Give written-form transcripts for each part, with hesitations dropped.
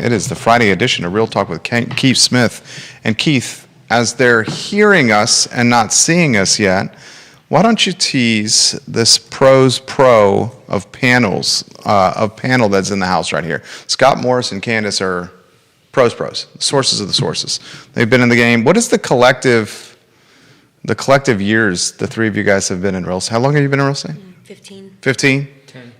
It is the Friday edition of Real Talk with Keith Smith. And Keith, as they're hearing us and not seeing us yet, why don't you tease this pros pro of panel that's in the house right here? Scott Morris and Candace are pros, sources of the sources. They've been in the game. What is the collective years the three of you guys have been in real estate? How long have you been in real estate? 15. 15? 10.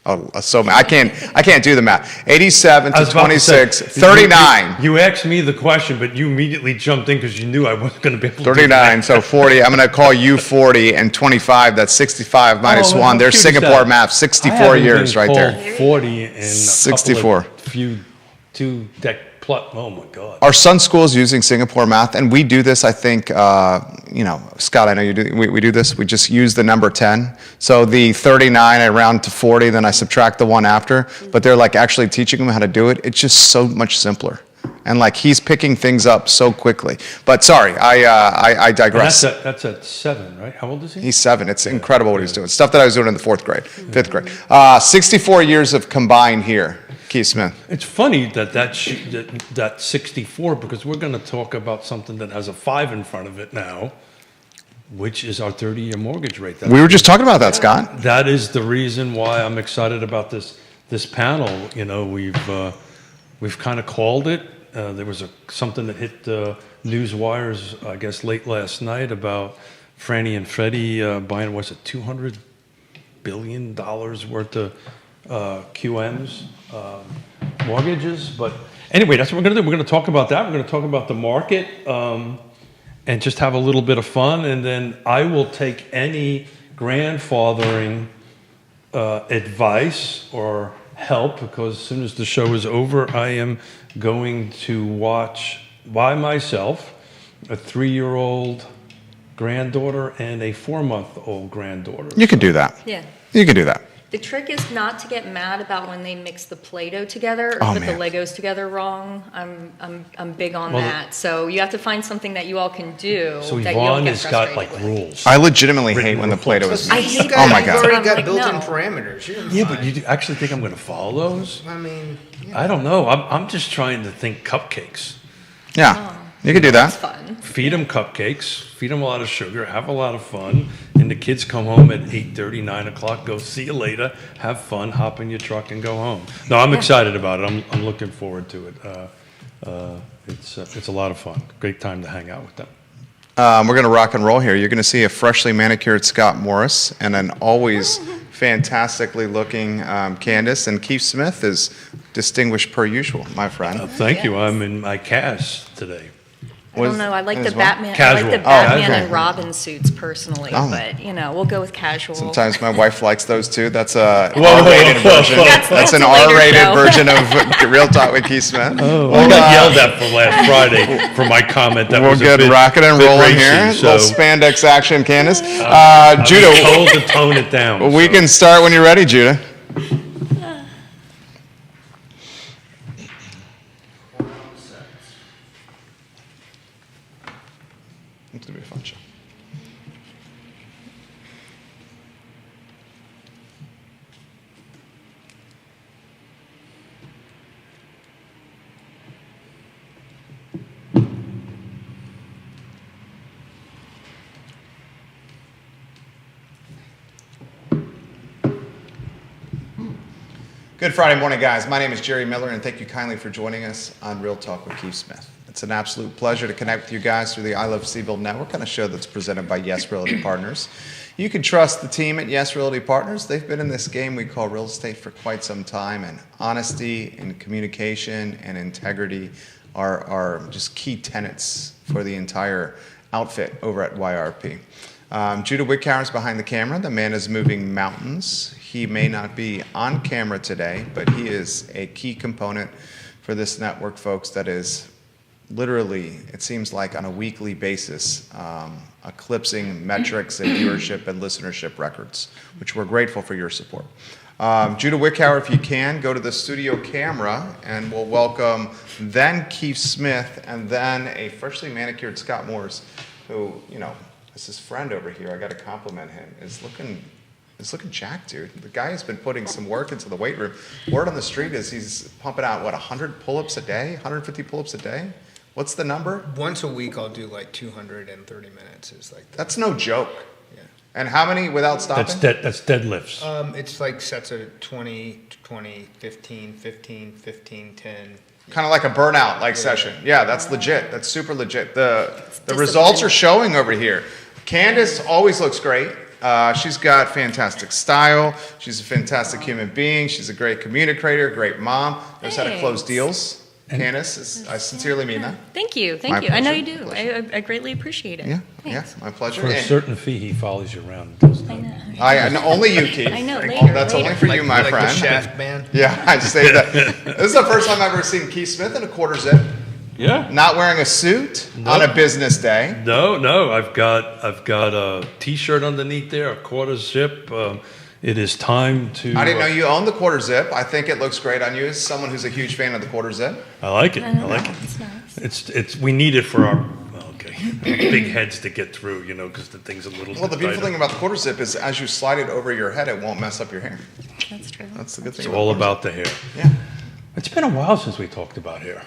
Oh, so I can't do the math. 87 to 26, 39. You asked me the question, but you immediately jumped in because you knew I wasn't going to be able to 39, so 40. I'm going to call you 40, and 25, that's 65 minus 1. There's Singapore math, 64 years right there. 40 in 64. Two oh my God. Our son's school is using Singapore math, and we do this, I think, Scott, I know you do, we do this, we just use the number 10. So the 39, I round to 40, then I subtract the one after, but they're like actually teaching them how to do it. It's just so much simpler. And like he's picking things up so quickly. But sorry, I digress. That's at 7, right? How old is he? He's 7. It's incredible what he's doing. Stuff that I was doing in the 4th grade, 5th grade. 64 years of combined here. Keith Smith. It's funny that 64, because we're going to talk about something that has a 5 in front of it now, which is our 30-year mortgage rate. We were just talking about that, Scott. That is the reason why I'm excited about this panel. You know, we've kind of called it. There was something that hit news wires, I guess, late last night about Fannie and Freddie buying, was it $200 billion worth of QMs, mortgages. But anyway, that's what we're going to do. We're going to talk about that. We're going to talk about the market and just have a little bit of fun. And then I will take any grandfathering advice or help, because as soon as the show is over, I am going to watch by myself a 3-year-old granddaughter and a 4-month-old granddaughter. You can do that. Yeah. You can do that. The trick is not to get mad about when they mix the Play-Doh together or put the Legos together wrong. I'm big on that. So you have to find something that you all can do. So that Yvonne you has got like rules. I legitimately hate when the Play-Doh is. I hate Oh my that. God. You've already got like, built-in no. parameters. You're Yeah, fine. but you actually think I'm going to follow those? I mean, yeah. I don't know. I'm just trying to think cupcakes. Yeah, you can do That's that. fun. Feed them cupcakes, feed them a lot of sugar, have a lot of fun, and the kids come home at 8:30, 9 o'clock, go see you later, have fun, hop in your truck and go home. No, I'm excited about it. I'm looking forward to it. It's a lot of fun. Great time to hang out with them. We're going to rock and roll here. You're going to see a freshly manicured Scott Morris and an always fantastically looking Candace. And Keith Smith is distinguished per usual, my friend. Thank you. I'm in my cast today. I don't know. I like the Batman. Casual. I like the Oh, Batman okay. and Robin suits personally, but we'll go with casual. Sometimes my wife likes those too. That's a Whoa, whoa, R-rated whoa, version. whoa. That's an a later R-rated show. version of Real Talk with Keith Smith. I got yelled at for last Friday for my comment. That We'll was a get bit- rocking and bit rolling racy, here. So Little spandex action, Candace. I was Judah, told to tone it down. we so. can start when you're ready, Judah. It's going to be a fun show. Good Friday morning, guys. My name is Jerry Miller, and thank you kindly for joining us on Real Talk with Keith Smith. It's an absolute pleasure to connect with you guys through the I Love CVille network on a show that's presented by Yes Realty Partners. You can trust the team at Yes Realty Partners. They've been in this game we call real estate for quite some time, and honesty and communication and integrity are just key tenets for the entire outfit over at YRP. Judah Wickhauer is behind the camera. The man is moving mountains. He may not be on camera today, but he is a key component for this network, folks, that is literally, it seems like on a weekly basis, eclipsing metrics and viewership and listenership records, which we're grateful for your support. Judah Wickhauer, if you can, go to the studio camera, and we'll welcome then Keith Smith and then a freshly manicured Scott Morris, who, is his friend over here. I got to compliment him. Is looking He's looking jacked, dude. The guy has been putting some work into the weight room. Word on the street is he's pumping out, 100 pull-ups a day? 150 pull-ups a day? What's the number? Once a week, I'll do like 230 minutes. Is like That's no joke. yeah. And how many without stopping? That's deadlifts. It's like sets of 20, 20, 15, 15, 15, 10. Kind of like a burnout session. Yeah, that's legit. That's super legit. The results are showing over here. Candace always looks great. She's got fantastic style. She's a fantastic human being. She's a great communicator, great mom. Knows how to close deals. Candace, I sincerely mean that. Thank you. My I know pleasure. you do. I greatly appreciate it. Yeah, Thanks. my pleasure. For a And certain fee, he follows you around. Doesn't I he? know. I know, only you, Keith. I know, Like, later, that's later. only for you, my like friend. the Shaft band. Yeah, I just say that. This is the first time I've ever seen Keith Smith in a quarter zip, Yeah. not wearing a suit on a business day. No. I've got a T-shirt underneath there, a quarter zip. It is time to. I didn't know you owned the quarter zip. I think it looks great on you as someone who's a huge fan of the quarter zip. I like it. I like it. It's nice. It's we need it for our big heads to get through, because the thing's a little. Well, the bit beautiful tighter. thing about the quarter zip is as you slide it over your head, it won't mess up your hair. That's true. That's the good thing. It's all about the hair. Yeah. It's been a while since we talked about hair.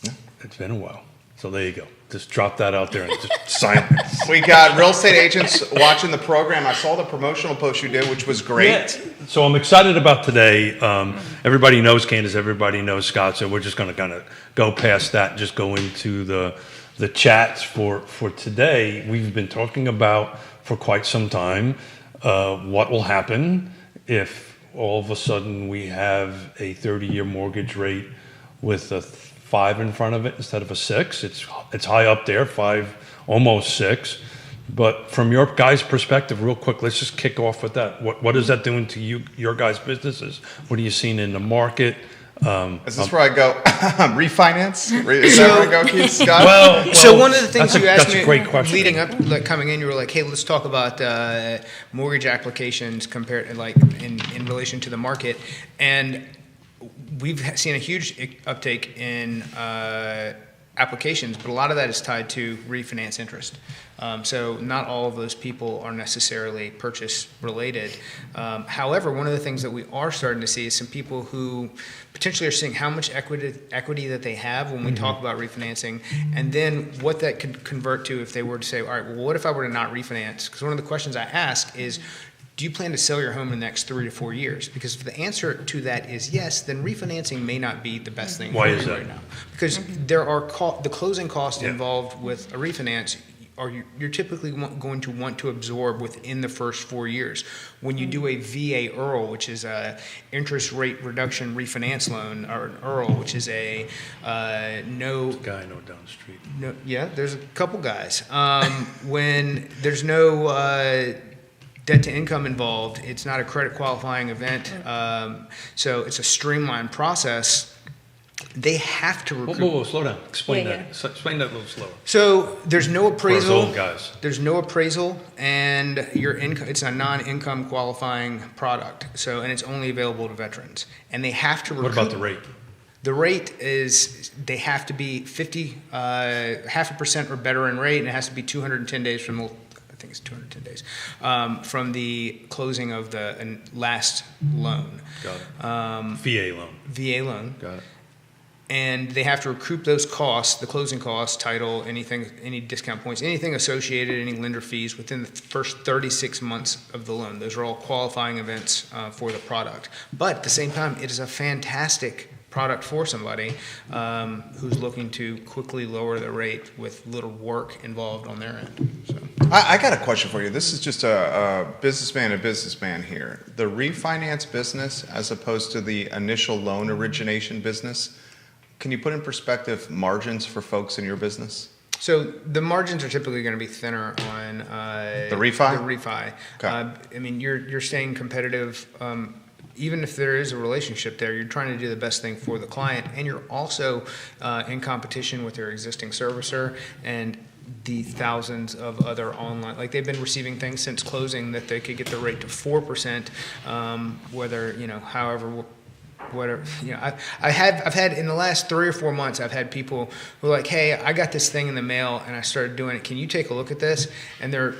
Yeah. It's been a while. So there you go. Just drop that out there and just sign it. We got real estate agents watching the program. I saw the promotional post you did, which was great. Yeah. So I'm excited about today. Everybody knows Candace. Everybody knows Scott. So we're just going to kind of go past that and just go into the chats for today. We've been talking about for quite some time what will happen if all of a sudden we have a 30-year mortgage rate with a 5 in front of it instead of a 6. It's high up there, 5, almost 6. But from your guys' perspective, real quick, let's just kick off with that. What is that doing to your guys' businesses? What are you seeing in the market? Is this where I go refinance? Is that where I go, Keith Scott? Well, So one of the things you asked that's a me great question. leading up, coming in, you were like, "Hey, let's talk about mortgage applications compared, in relation to the market." And we've seen a huge uptake in applications, but a lot of that is tied to refinance interest. So not all of those people are necessarily purchase related. However, one of the things that we are starting to see is some people who potentially are seeing how much equity that they have when we talk about refinancing, and then what that could convert to if they were to say, all right, well, what if I were to not refinance? Because one of the questions I ask is, do you plan to sell your home in the next 3 to 4 years? Because if the answer to that is yes, then refinancing may not be the best thing Why for is you that? right now. Because there are the closing costs involved with a refinance you're typically going to want to absorb within the first 4 years. When you do a VA IRRL, which is a interest rate reduction refinance loan, or an IRRL, which is a no. There's a guy I know down the street. No, yeah, there's a couple guys. When there's no debt to income involved, it's not a credit qualifying event. So it's a streamlined process. They have to recruit. Whoa, slow down. Explain Yeah, that. Explain that a little slower. So there's no appraisal. old guys. There's no appraisal, and your income. It's a non-income qualifying product. So, and it's only available to veterans, and they have to recruit. What about the rate? The rate is they have to be 0.5% or better in rate, and it has to be 210 days from the. I think it's 210 days from the closing of the last loan. Got it. VA loan. VA loan. Got it. And they have to recoup those costs, the closing costs, title, anything, any discount points, anything associated, any lender fees within the first 36 months of the loan. Those are all qualifying events for the product. But at the same time, it is a fantastic product for somebody who's looking to quickly lower the rate with little work involved on their end. So. I got a question for you. This is just a businessman here. The refinance business as opposed to the initial loan origination business, can you put in perspective margins for folks in your business? So the margins are typically going to be thinner on The refi? The refi. Okay. I mean, you're staying competitive. Even if there is a relationship there, you're trying to do the best thing for the client, and you're also in competition with your existing servicer and the thousands of other online. Like they've been receiving things since closing that they could get the rate to 4%, whether however whatever, I've had in the last 3 or 4 months, I've had people who are like, hey, I got this thing in the mail and I started doing it. Can you take a look at this? And they're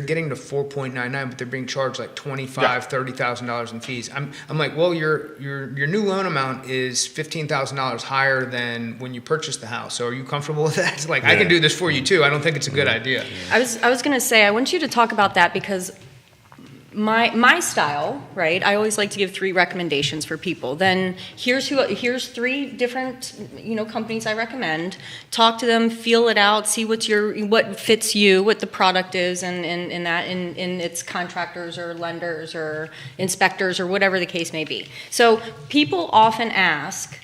getting to 4.99, but they're being charged like $30,000 in fees. I'm like, well, your new loan amount is $15,000 higher than when you purchased the house. So are you comfortable with that? It's like, I can do this for you too. I don't think it's a good idea. I was going to say, I want you to talk about that because my style, right? I always like to give 3 recommendations for people. Then here's 3 different, companies I recommend. Talk to them, feel it out, see what fits you, what the product is, and its contractors or lenders or inspectors or whatever the case may be. So people often ask,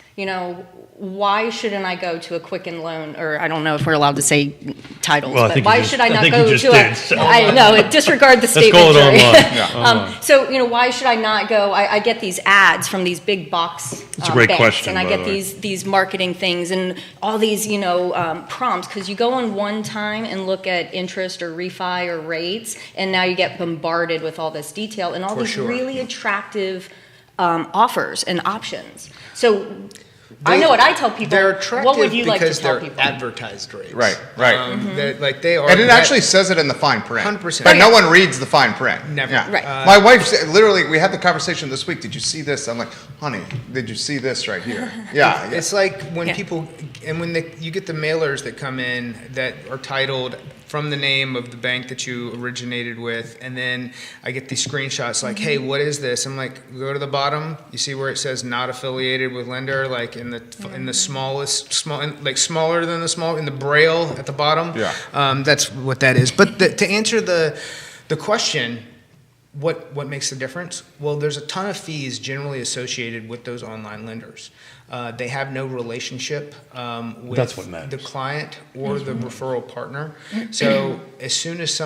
why shouldn't I go to a Quicken Loan, or I don't know if we're allowed to say titles, but why should I not go to I know, disregard the statement. Let's call it online. So, why should I not go? I get these ads from these big box It's a great banks, question, and I by get the way. these marketing things and all these, prompts, because you go on one time and look at interest or refi or rates, and now you get bombarded with all this detail and all these really attractive offers and options. So I know what I tell people. They're attractive what would you like to because tell they're people? advertised rates. Right. Like they are. And it actually says it in the fine print. 100%. But no one reads the fine print. Never. Yeah. Right. My wife said, literally, we had the conversation this week. Did you see this? I'm like, honey, did you see this right here? Yeah. It's like when people, and when you get the mailers that come in that are titled from the name of the bank that you originated with, and then I get these screenshots like, hey, what is this? I'm like, go to the bottom. You see where it says not affiliated with lender, like in the smaller than the small, in the braille at the bottom. Yeah. That's what that is. But to answer the question, what makes the difference? Well, there's a ton of fees generally associated with those online lenders. They have no relationship with That's what matters. the client or the referral partner. So as soon as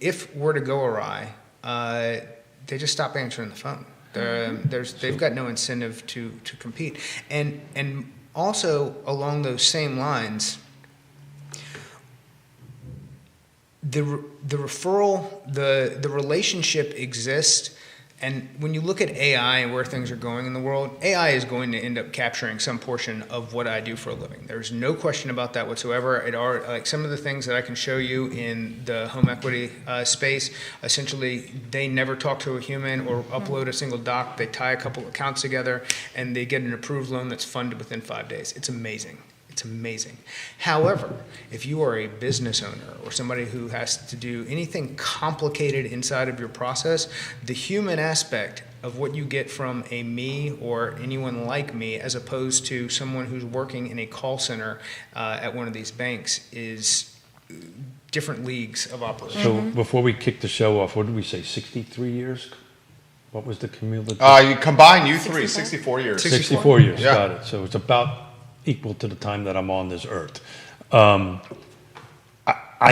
if were to go awry, they just stop answering the phone. They've got no incentive to compete. And also along those same lines, the referral, the relationship exists. And when you look at AI and where things are going in the world, AI is going to end up capturing some portion of what I do for a living. There's no question about that whatsoever. Like some of the things that I can show you in the home equity space, essentially they never talk to a human or upload a single doc. They tie a couple accounts together and they get an approved loan that's funded within 5 days. It's amazing. It's amazing. However, if you are a business owner or somebody who has to do anything complicated inside of your process, the human aspect of what you get from a me or anyone like me as opposed to someone who's working in a call center at one of these banks is different leagues of operation. So before we kick the show off, what did we say, 63 years? What was the cumulative? You combine you 3, 64 years. 64 years, Yeah. got it. So it's about equal to the time that I'm on this earth. I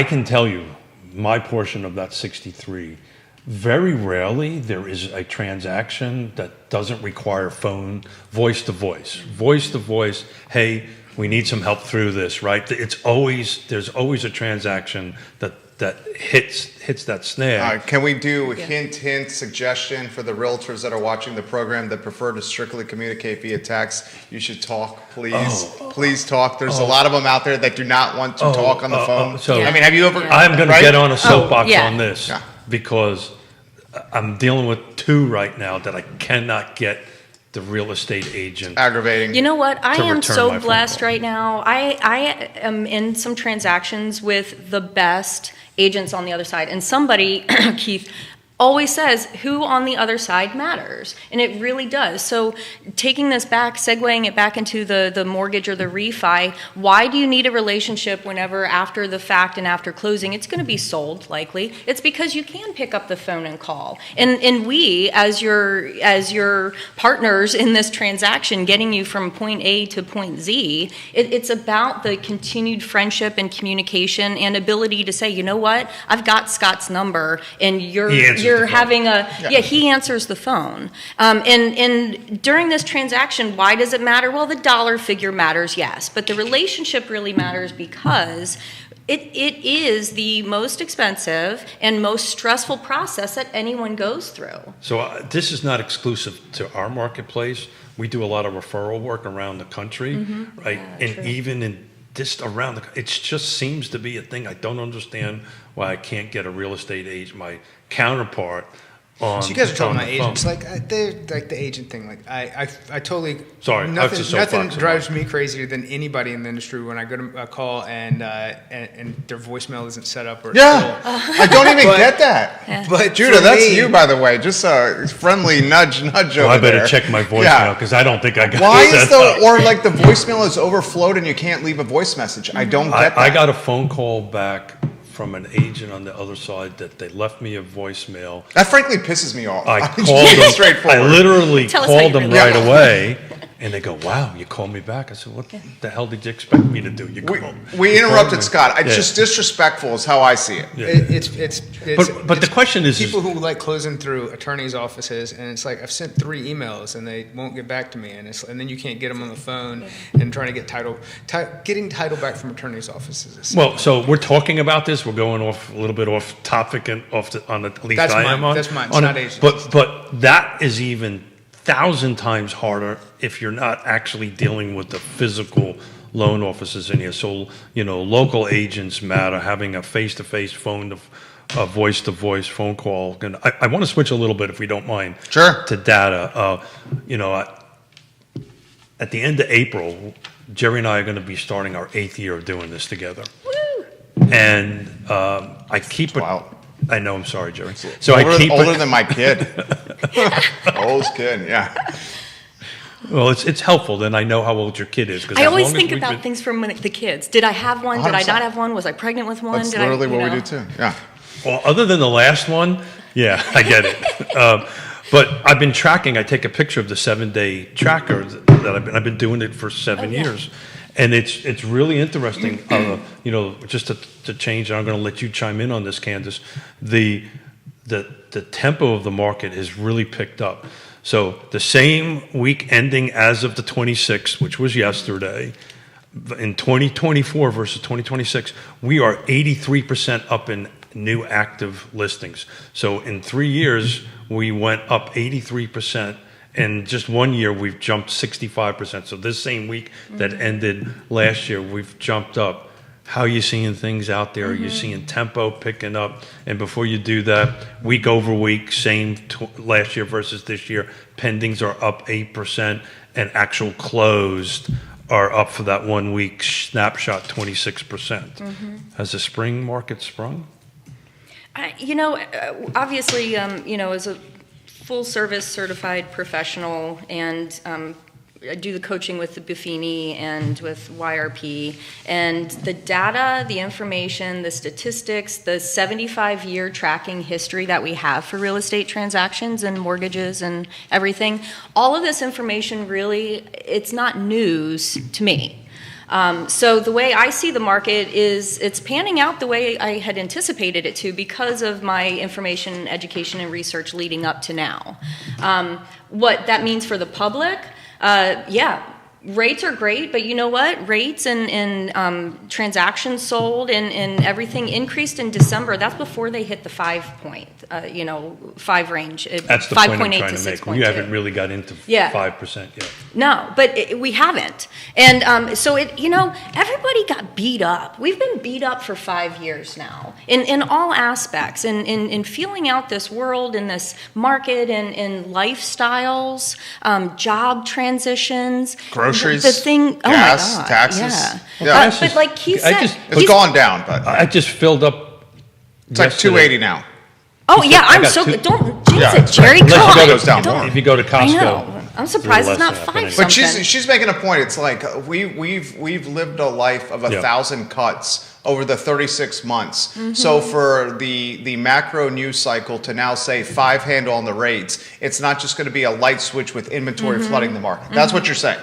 can tell you my portion of that 63, very rarely there is a transaction that doesn't require phone, voice to voice, hey, we need some help through this, right? There's always a transaction that hits that snag. Can we do a hint, suggestion for the realtors that are watching the program that prefer to strictly communicate via text? You should talk, please. Please talk. There's a lot of them out there that do not want to talk on the phone. So I mean, have you ever? I'm going to get on a soapbox yeah. on this Yeah. because I'm dealing with 2 right now that I cannot get the real estate agent. Aggravating. You know what? I to am return my so phone blessed call. right now. I am in some transactions with the best agents on the other side. And somebody, Keith, always says who on the other side matters. And it really does. So taking this back, segueing it back into the mortgage or the refi, why do you need a relationship whenever after the fact and after closing, it's going to be sold likely? It's because you can pick up the phone and call. And we, as your partners in this transaction, getting you from point A to point Z, it's about the continued friendship and communication and ability to say, you know what, I've got Scott's number and you're having he answers the phone. And during this transaction, why does it matter? Well, the dollar figure matters, yes, but the relationship really matters because It is the most expensive and most stressful process that anyone goes through. So this is not exclusive to our marketplace. We do a lot of referral work around the country, right? Yeah, And true. even in just around it just seems to be a thing. I don't understand why I can't get a real estate agent, my counterpart, on. So you guys are talking on about the agents, phone. they're like the agent thing. Like I totally. Sorry, I was just Nothing soapboxing drives on me crazier than anybody in the industry when I go to a call and their voicemail isn't set up or it's Yeah, full. I don't even But- get that. But Judah, for that's me- you, by the way. Just a friendly nudge over Well, I better there. check my voicemail Yeah. because I don't think I got Why it is set the up. or like the voicemail is overflowed and you can't leave a voice message? I don't get that. I got a phone call back from an agent on the other side that they left me a voicemail. That frankly pisses me off. I Just called keep it them. straightforward. I literally Tell us how called you them really right feel. away, and they go, "Wow, you called me back." I said, "What the hell did you expect me to do? You We, called." we you called interrupted me." Scott. It's Yeah. just disrespectful, is how I see it. Yeah. It's But the question is- people who like closing through attorneys' offices, and it's like I've sent 3 emails and they won't get back to me, and then you can't get them on the phone and trying to get getting title back from attorneys' offices. Is Well, so we're talking about this. We're going off a little bit off topic and on the, at least That's I mine. am on. That's mine. It's on not it. agents. But that is even 1,000 times harder if you're not actually dealing with the physical loan offices in here. So local agents matter. Having a face-to-face a voice-to-voice phone call. And I want to switch a little bit, if we don't mind. Sure. To data. At the end of April, Jerry and I are going to be starting our 8th year of doing this together. And I keep it. Wow. I know. I'm sorry, Jerry. So I keep older it. than my kid. Oldest kid, yeah. Well, it's helpful. Then I know how old your kid is. 'Cause I as always long as think we've about been- things from the kids. Did I have one? Did I 100%. not have one? Was I pregnant with one? That's Did literally I, what we do too. Yeah. Well, other than the last one, yeah, I get it. But I've been tracking. I take a picture of the 7-day tracker that I've been doing it for 7 yeah. years, and it's really interesting. Just to change, and I'm going to let you chime in on this, Candace. The tempo of the market has really picked up. So the same week ending as of the 26th, which was yesterday, in 2024 versus 2026, we are 83% up in new active listings. So in 3 years, we went up 83%. In just 1 year, we've jumped 65%. So this same week that ended last year, we've jumped up. How are you seeing things out there? Are you seeing tempo picking up? And before you do that, week over week, same last year versus this year, pendings are up 8%, and actual closed are up for that 1 week snapshot 26%. Has the spring market sprung? Obviously, as a full-service certified professional, and I do the coaching with the Buffini and with YRP, and the data, the information, the statistics, the 75-year tracking history that we have for real estate transactions and mortgages and everything, all of this information really, it's not news to me. So the way I see the market is it's panning out the way I had anticipated it to because of my information, education, and research leading up to now. What that means for the public, rates are great, but you know what? Rates and transactions sold and everything increased in December. That's before they hit the 5 range. That's the point I'm 5.8 trying to make. We haven't really got into Yeah. 5% yet. No, but we haven't. And so everybody got beat up. We've been beat up for 5 years now in all aspects, in feeling out this world and this market and lifestyles, job transitions. Groceries, The thing, oh gas, my God. taxes. Yeah. Yeah. But like Keith I said, just- It's gone down, but I just filled up. it's like yesterday. 280 now. oh yeah, I I'm got so two- good. Don't jinx Yeah, it, Jerry. right. Come Unless on. it goes down Don't- more. If you go to Costco. I know. I'm surprised it's not less than that, 5 but But something. she's making a point. It's like we've lived a life of 1,000 cuts over the 36 months. So for the macro news cycle to now say 5 handle on the rates, it's not just going to be a light switch with inventory flooding the market. That's what you're saying.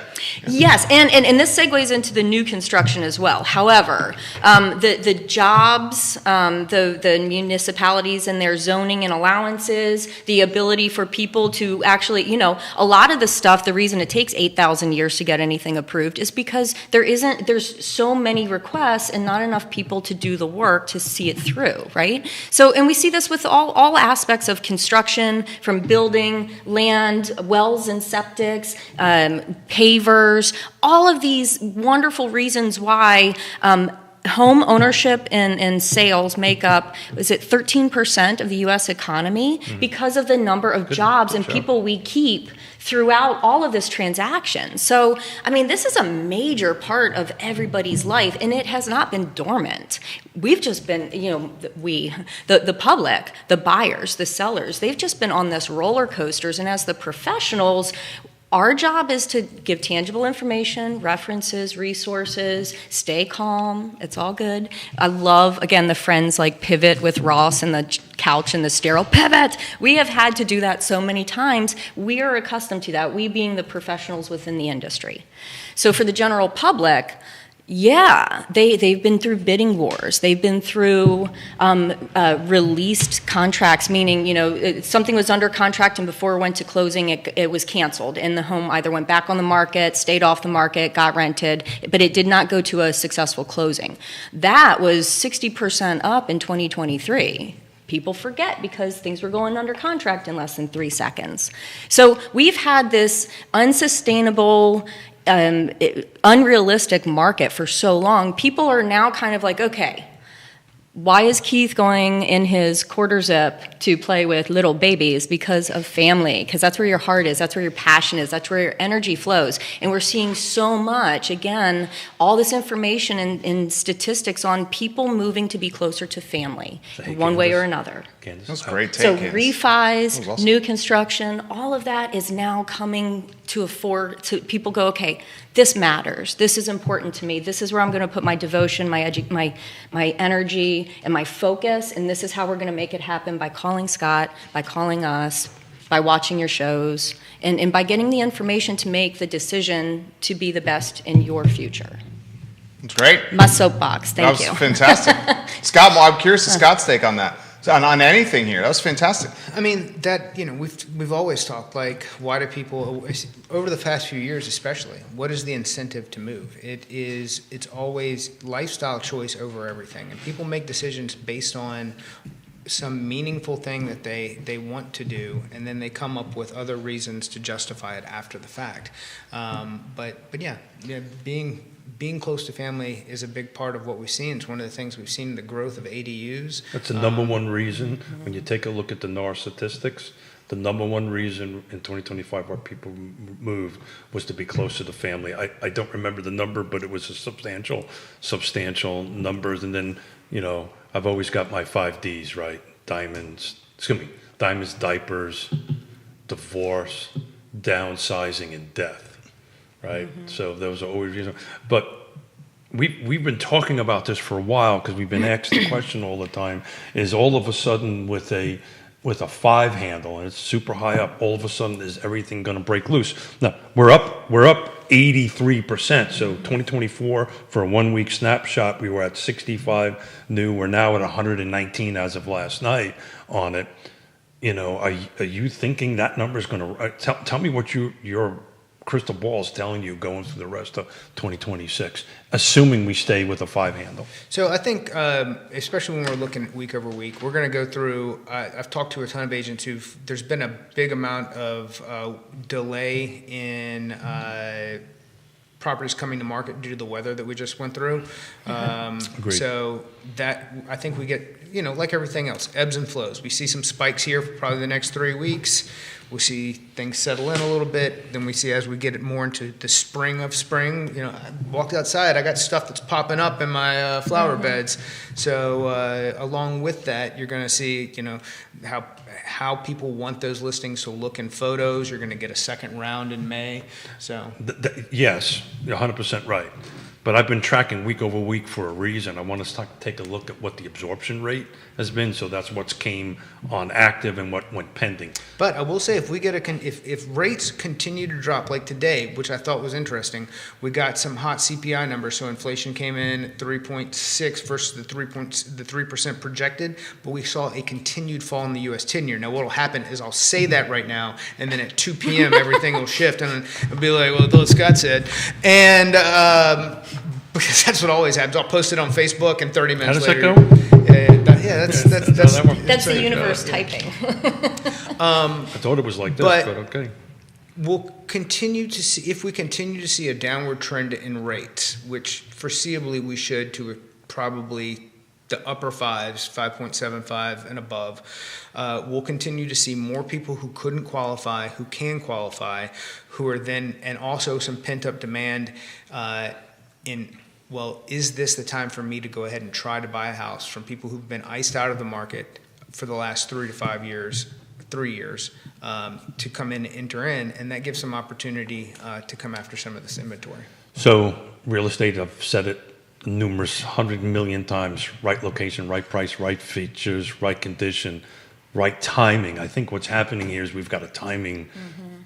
Yes, and this segues into the new construction as well. However, the jobs, the municipalities and their zoning and allowances, the ability for people to actually, a lot of the stuff, the reason it takes 8,000 years to get anything approved is because there's so many requests and not enough people to do the work to see it through, right? So, and we see this with all aspects of construction, from building, land, wells and septics, pavers, all of these wonderful reasons why home ownership and sales make up, is it 13% of the U.S. economy? Because of the number of jobs and people we keep throughout all of this transaction. So, I mean, this is a major part of everybody's life, and it has not been dormant. We've just been, the public, the buyers, the sellers, they've just been on this roller coasters, and as the professionals, our job is to give tangible information, references, resources, stay calm. It's all good. I love, again, the friends like Pivot with Ross and the couch and the sterile pivot. We have had to do that so many times. We are accustomed to that, we being the professionals within the industry. So for the general public, yeah, they've been through bidding wars. They've been through released contracts, meaning, something was under contract and before it went to closing, it was canceled. And the home either went back on the market, stayed off the market, got rented, but it did not go to a successful closing. That was 60% up in 2023. People forget because things were going under contract in less than 3 seconds. So we've had this unsustainable, unrealistic market for so long. People are now kind of like, okay, why is Keith going in his quarter zip to play with little babies? Because of family, because that's where your heart is, that's where your passion is, that's where your energy flows. And we're seeing so much, again, all this information and statistics on people moving to be closer to family, Hey, one way Candace. or another. Candace, That's great take, So Candace. refis, That was awesome. new construction, all of that is now coming to people go, okay, this matters. This is important to me. This is where I'm going to put my devotion, my energy, and my focus, and this is how we're going to make it happen by calling Scott, by calling us, by watching your shows, and by getting the information to make the decision to be the best in your future. It's great. My soapbox. Thank That you. was fantastic. Scott, well, I'm curious to Scott's take on that. On anything here. That was fantastic. I mean, that, we've always talked, like, why do people, over the past few years especially, what is the incentive to move? It's always lifestyle choice over everything. And people make decisions based on some meaningful thing that they want to do, and then they come up with other reasons to justify it after the fact. But yeah, being close to family is a big part of what we've seen. It's one of the things we've seen, the growth of ADUs. That's the number one reason, when you take a look at the NAR statistics, the number one reason in 2025 why people moved was to be closer to family. I don't remember the number, but it was a substantial numbers. And then, I've always got my 5 Ds, right? Diamonds, diapers, divorce, downsizing, and death. Right, so those are always reasons. But we've been talking about this for a while because we've been asked the question all the time: is all of a sudden with a 5 handle and it's super high up, all of a sudden is everything going to break loose? No, we're up 83%. So 2024 for a 1 week snapshot, we were at 65 new. We're now at 119 as of last night on it. Are you thinking that number is going to tell me what your crystal ball is telling you going through the rest of 2026, assuming we stay with a 5 handle? So I think, especially when we're looking week over week, we're going to go through, I've talked to a ton of agents there's been a big amount of delay in properties coming to market due to the weather that we just went through. Agreed. So that, I think we get, like everything else, ebbs and flows. We see some spikes here for probably the next 3 weeks. We see things settle in a little bit. Then we see as we get it more into the spring of spring, I walked outside, I got stuff that's popping up in my flower beds. So along with that, you're going to see, how people want those listings to look in photos. You're going to get a second round in May. So Yes, you're 100% right. But I've been tracking week over week for a reason. I want to take a look at what the absorption rate has been. So that's what's came on active and what went pending. But I will say, if we get if rates continue to drop like today, which I thought was interesting, we got some hot CPI numbers. So inflation came in at 3.6 versus the 3% projected. But we saw a continued fall in the U.S. 10-year. Now, what will happen is I'll say that right now, and then at 2 p.m. everything will shift, and I'll be like, well, Scott said, and. because that's what always happens. I'll post it on Facebook, and 30 minutes How does later. that go? That's the universe typing. I thought it was like this, But- but okay. We'll continue to see, if we continue to see a downward trend in rates, which foreseeably we should, to probably the upper fives, 5.75 and above, we'll continue to see more people who couldn't qualify, who can qualify, who are then, and also some pent-up demand well, is this the time for me to go ahead and try to buy a house, from people who've been iced out of the market for the last 3 to 5 years, 3 years, to come in and enter in, and that gives some opportunity to come after some of this inventory. So real estate, I've said it numerous 100 million times, right location, right price, right features, right condition, right timing. I think what's happening here is we've got a timing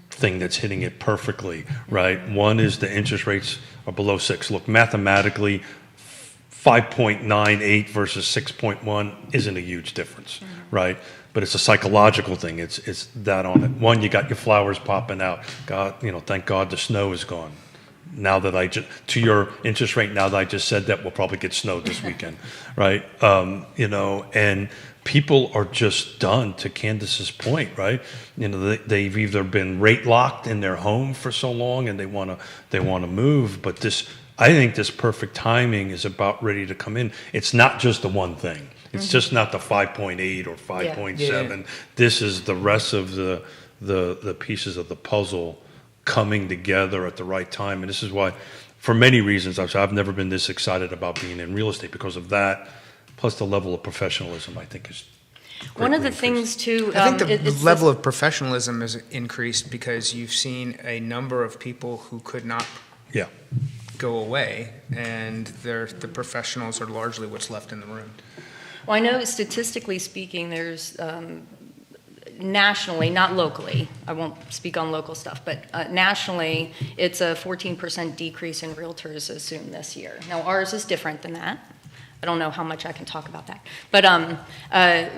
thing that's hitting it perfectly, right? One is the interest rates are below 6. Look, mathematically, 5.98 versus 6.1 isn't a huge difference, right? But it's a psychological thing. It's that on it. One, you got your flowers popping out. God, thank God the snow is gone. Now that to your interest rate, now that I just said that, we'll probably get snow this weekend, right? And people are just done, to Candace's point, right? They've either been rate locked in their home for so long and they want to move, but I think this perfect timing is about ready to come in. It's not just the one thing. It's just not the 5.8 or 5.7. Yeah. This is the rest of the pieces of the puzzle coming together at the right time. And this is why, for many reasons, I've never been this excited about being in real estate, because of that, plus the level of professionalism, I think, is One of the greatly things too, I think the it's level of professionalism has increased because you've seen a number of people who could not Yeah. go away, and the professionals are largely what's left in the room. Well, I know statistically speaking, there's nationally, not locally, I won't speak on local stuff, but nationally, it's a 14% decrease in realtors assumed this year. Now, ours is different than that. I don't know how much I can talk about that. But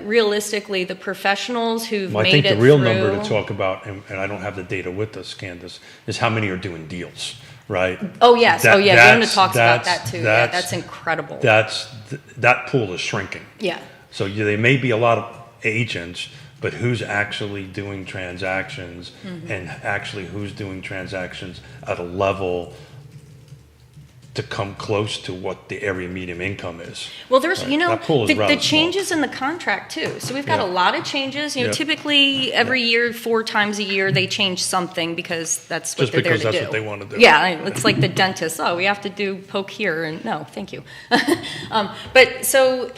realistically, the professionals who've Well, I made think it the real through, number to talk about, and I don't have the data with us, Candace, is how many are doing deals, right? Oh, yes. That- Jonah that's- talks about that that's- too. that's- That's incredible. That pool is shrinking. Yeah. So there may be a lot of agents, but who's actually doing transactions, and actually who's doing transactions at a level to come close to what the area median income is. Well, there's, Right. That pool is the rather small. changes in the contract too. So we've got Yeah. a lot of changes. Yeah. Typically every year, 4 times a year, they change something because that's what Just they're because there to that's do. what they want to do. Yeah, it's like the dentist. Oh, we have to do poke here, and no, thank you. But so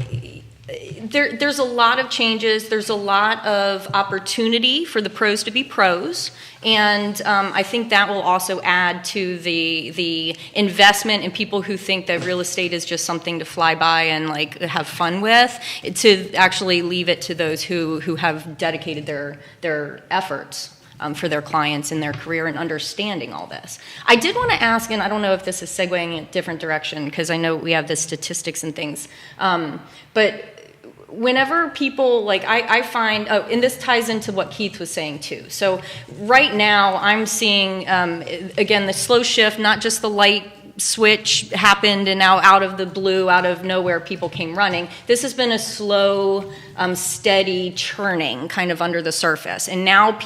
there's a lot of changes. There's a lot of opportunity for the pros to be pros, and I think that will also add to the investment in people who think that real estate is just something to fly by and like have fun with, to actually leave it to those who have dedicated their efforts for their clients in their career and understanding all this. I did want to ask, and I don't know if this is segueing in a different direction because I know we have the statistics and things, but whenever people, like I find, and this ties into what Keith was saying too. So right now I'm seeing, again, the slow shift, not just the light switch happened and now out of the blue, out of nowhere, people came running. This has been a slow, steady churning kind of under the surface. And now,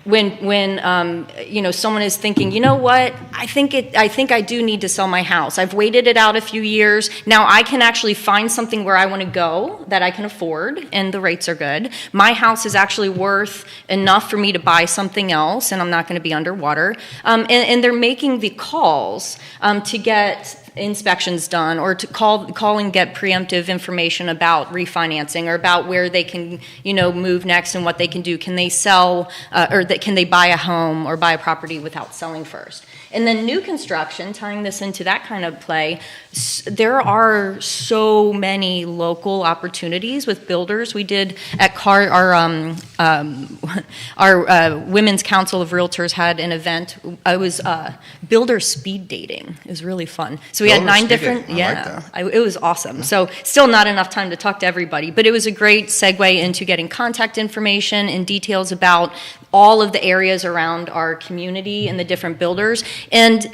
when someone is thinking, you know what, I think I do need to sell my house. I've waited it out a few years. Now I can actually find something where I want to go that I can afford, and the rates are good. My house is actually worth enough for me to buy something else, and I'm not going to be underwater. And they're making the calls to get inspections done, or to call and get preemptive information about refinancing, or about where they can move next and what they can do. Can they sell, can they buy a home or buy a property without selling first? And then new construction, tying this into that kind of play, there are so many local opportunities with builders. We did at our Women's Council of Realtors had an event. It was builder speed dating. It was really fun. So we had Builder 9 speed different, dating. I like that. it was awesome. So still not enough time to talk to everybody, but it was a great segue into getting contact information and details about all of the areas around our community and the different builders. And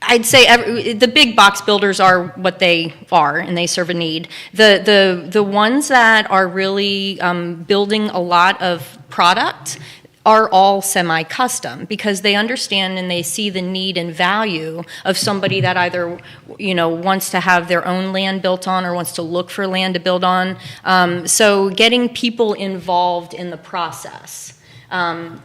I'd say the big box builders are what they are, and they serve a need. The ones that are really building a lot of product are all semi-custom, because they understand and they see the need and value of somebody that either, wants to have their own land built on or wants to look for land to build on. So getting people involved in the process.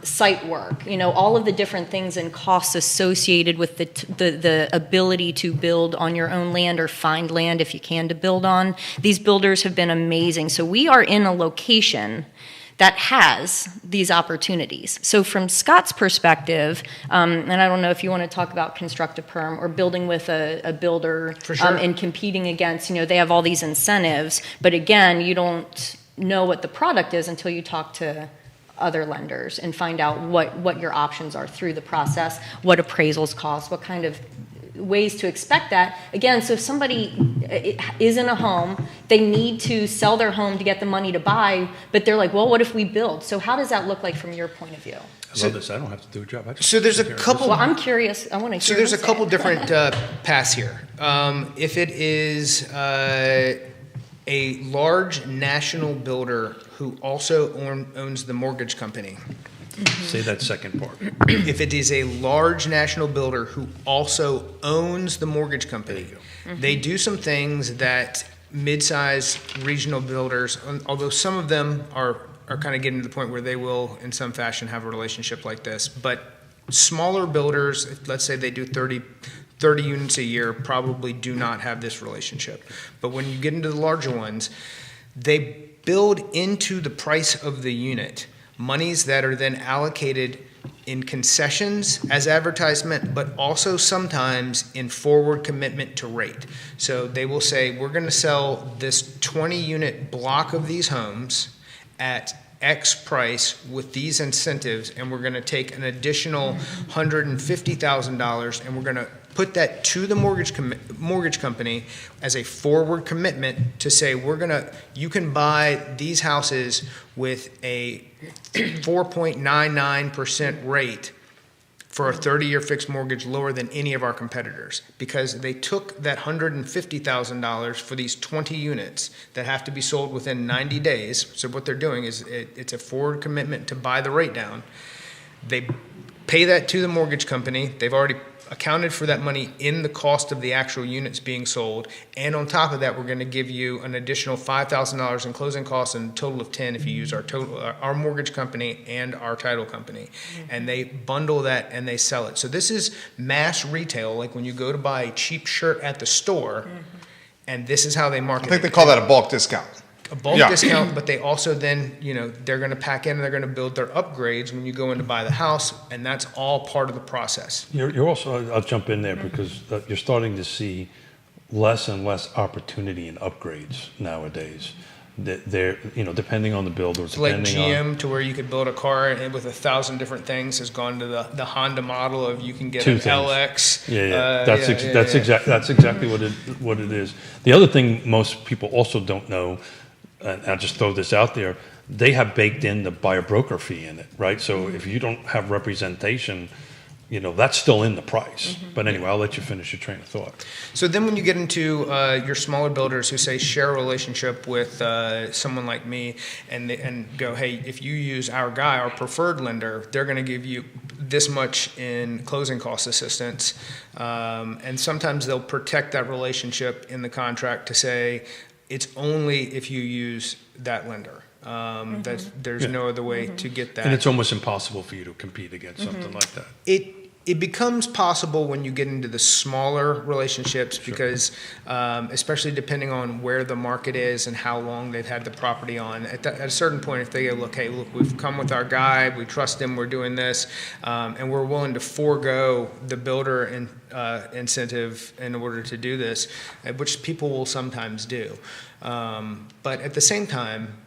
Site work, all of the different things and costs associated with the ability to build on your own land or find land if you can to build on. These builders have been amazing. So we are in a location that has these opportunities. So from Scott's perspective, and I don't know if you want to talk about construct a perm or building with a builder. For sure. And competing against, they have all these incentives, but again, you don't know what the product is until you talk to other lenders and find out what your options are through the process, what appraisals cost, what kind of ways to expect that. Again, so if somebody is in a home, they need to sell their home to get the money to buy, but they're like, well, what if we build? So how does that look like from your point of view? I love this. I don't have to do a job. I just So there's a sit here and couple. Well, I'm curious. I want to hear. So there's a him say couple it. different paths here. If it is a large national builder who also owns the mortgage company, say that second part. if it is a large national builder who also owns the mortgage company, they do some things that mid-sized regional builders, although some of them are kind of getting to the point where they will in some fashion have a relationship like this, but smaller builders, let's say they do 30 units a year, probably do not have this relationship. But when you get into the larger ones, they build into the price of the unit monies that are then allocated in concessions as advertisement, but also sometimes in forward commitment to rate. So they will say, we're going to sell this 20-unit block of these homes at X price with these incentives, and we're going to take an additional $150,000 and we're going to put that to the mortgage company as a forward commitment to say, you can buy these houses with a 4.99% rate for a 30-year fixed mortgage, lower than any of our competitors, because they took that $150,000 for these 20 units that have to be sold within 90 days. So what they're doing is it's a forward commitment to buy the rate down. They pay that to the mortgage company. They've already accounted for that money in the cost of the actual units being sold, and on top of that, we're going to give you an additional $5,000 in closing costs and a total of $10,000 if you use our mortgage company and our title company. And they bundle that and they sell it. So this is mass retail, like when you go to buy a cheap shirt at the store, and this is how they market I think it. they call that a bulk discount. A bulk Yeah. discount, but they also then, they're going to pack in and they're going to build their upgrades when you go in to buy the house, and that's all part of the process. You're also, I'll jump in there because you're starting to see less and less opportunity in upgrades nowadays. They're, depending on the builder, It's like depending on GM, to where you could build a car and with 1,000 different things, has gone to the Honda model of you can get Two an things. LX. That's exactly what it is. The other thing most people also don't know, and I'll just throw this out there, they have baked in the buyer broker fee in it, right? So if you don't have representation, that's still in the price. But anyway, I'll let you finish your train of thought. So then when you get into your smaller builders who say share a relationship with someone like me and go, hey, if you use our guy, our preferred lender, they're going to give you this much in closing cost assistance. And sometimes they'll protect that relationship in the contract to say it's only if you use that lender. There's no other way to get that. And it's almost impossible for you to compete against something like that. It becomes possible when you get into the smaller relationships because, especially depending on where the market is and how long they've had the property on. At a certain point, if they go, look, we've come with our guy, we trust him, we're doing this, and we're willing to forego the builder incentive in order to do this, which people will sometimes do. But at the same time,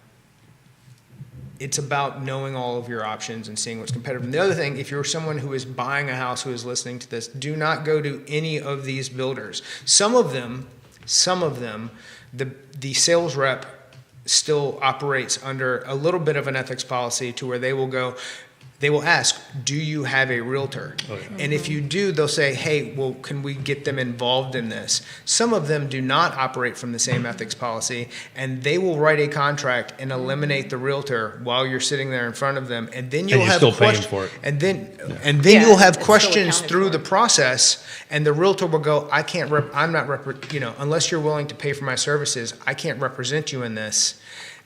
it's about knowing all of your options and seeing what's competitive. And the other thing, if you're someone who is buying a house who is listening to this, do not go to any of these builders. Some of them, the sales rep still operates under a little bit of an ethics policy to where they will go, they will ask, do you have a realtor? Oh, yeah. And if you do, they'll say, hey, well, can we get them involved in this? Some of them do not operate from the same ethics policy, and they will write a contract and eliminate the realtor while you're sitting there in front of them, and then you'll you're have still paying questions. for it. And then Yeah, you'll have it's still questions accounted through for. the process, and the realtor will go, I'm not unless you're willing to pay for my services, I can't represent you in this.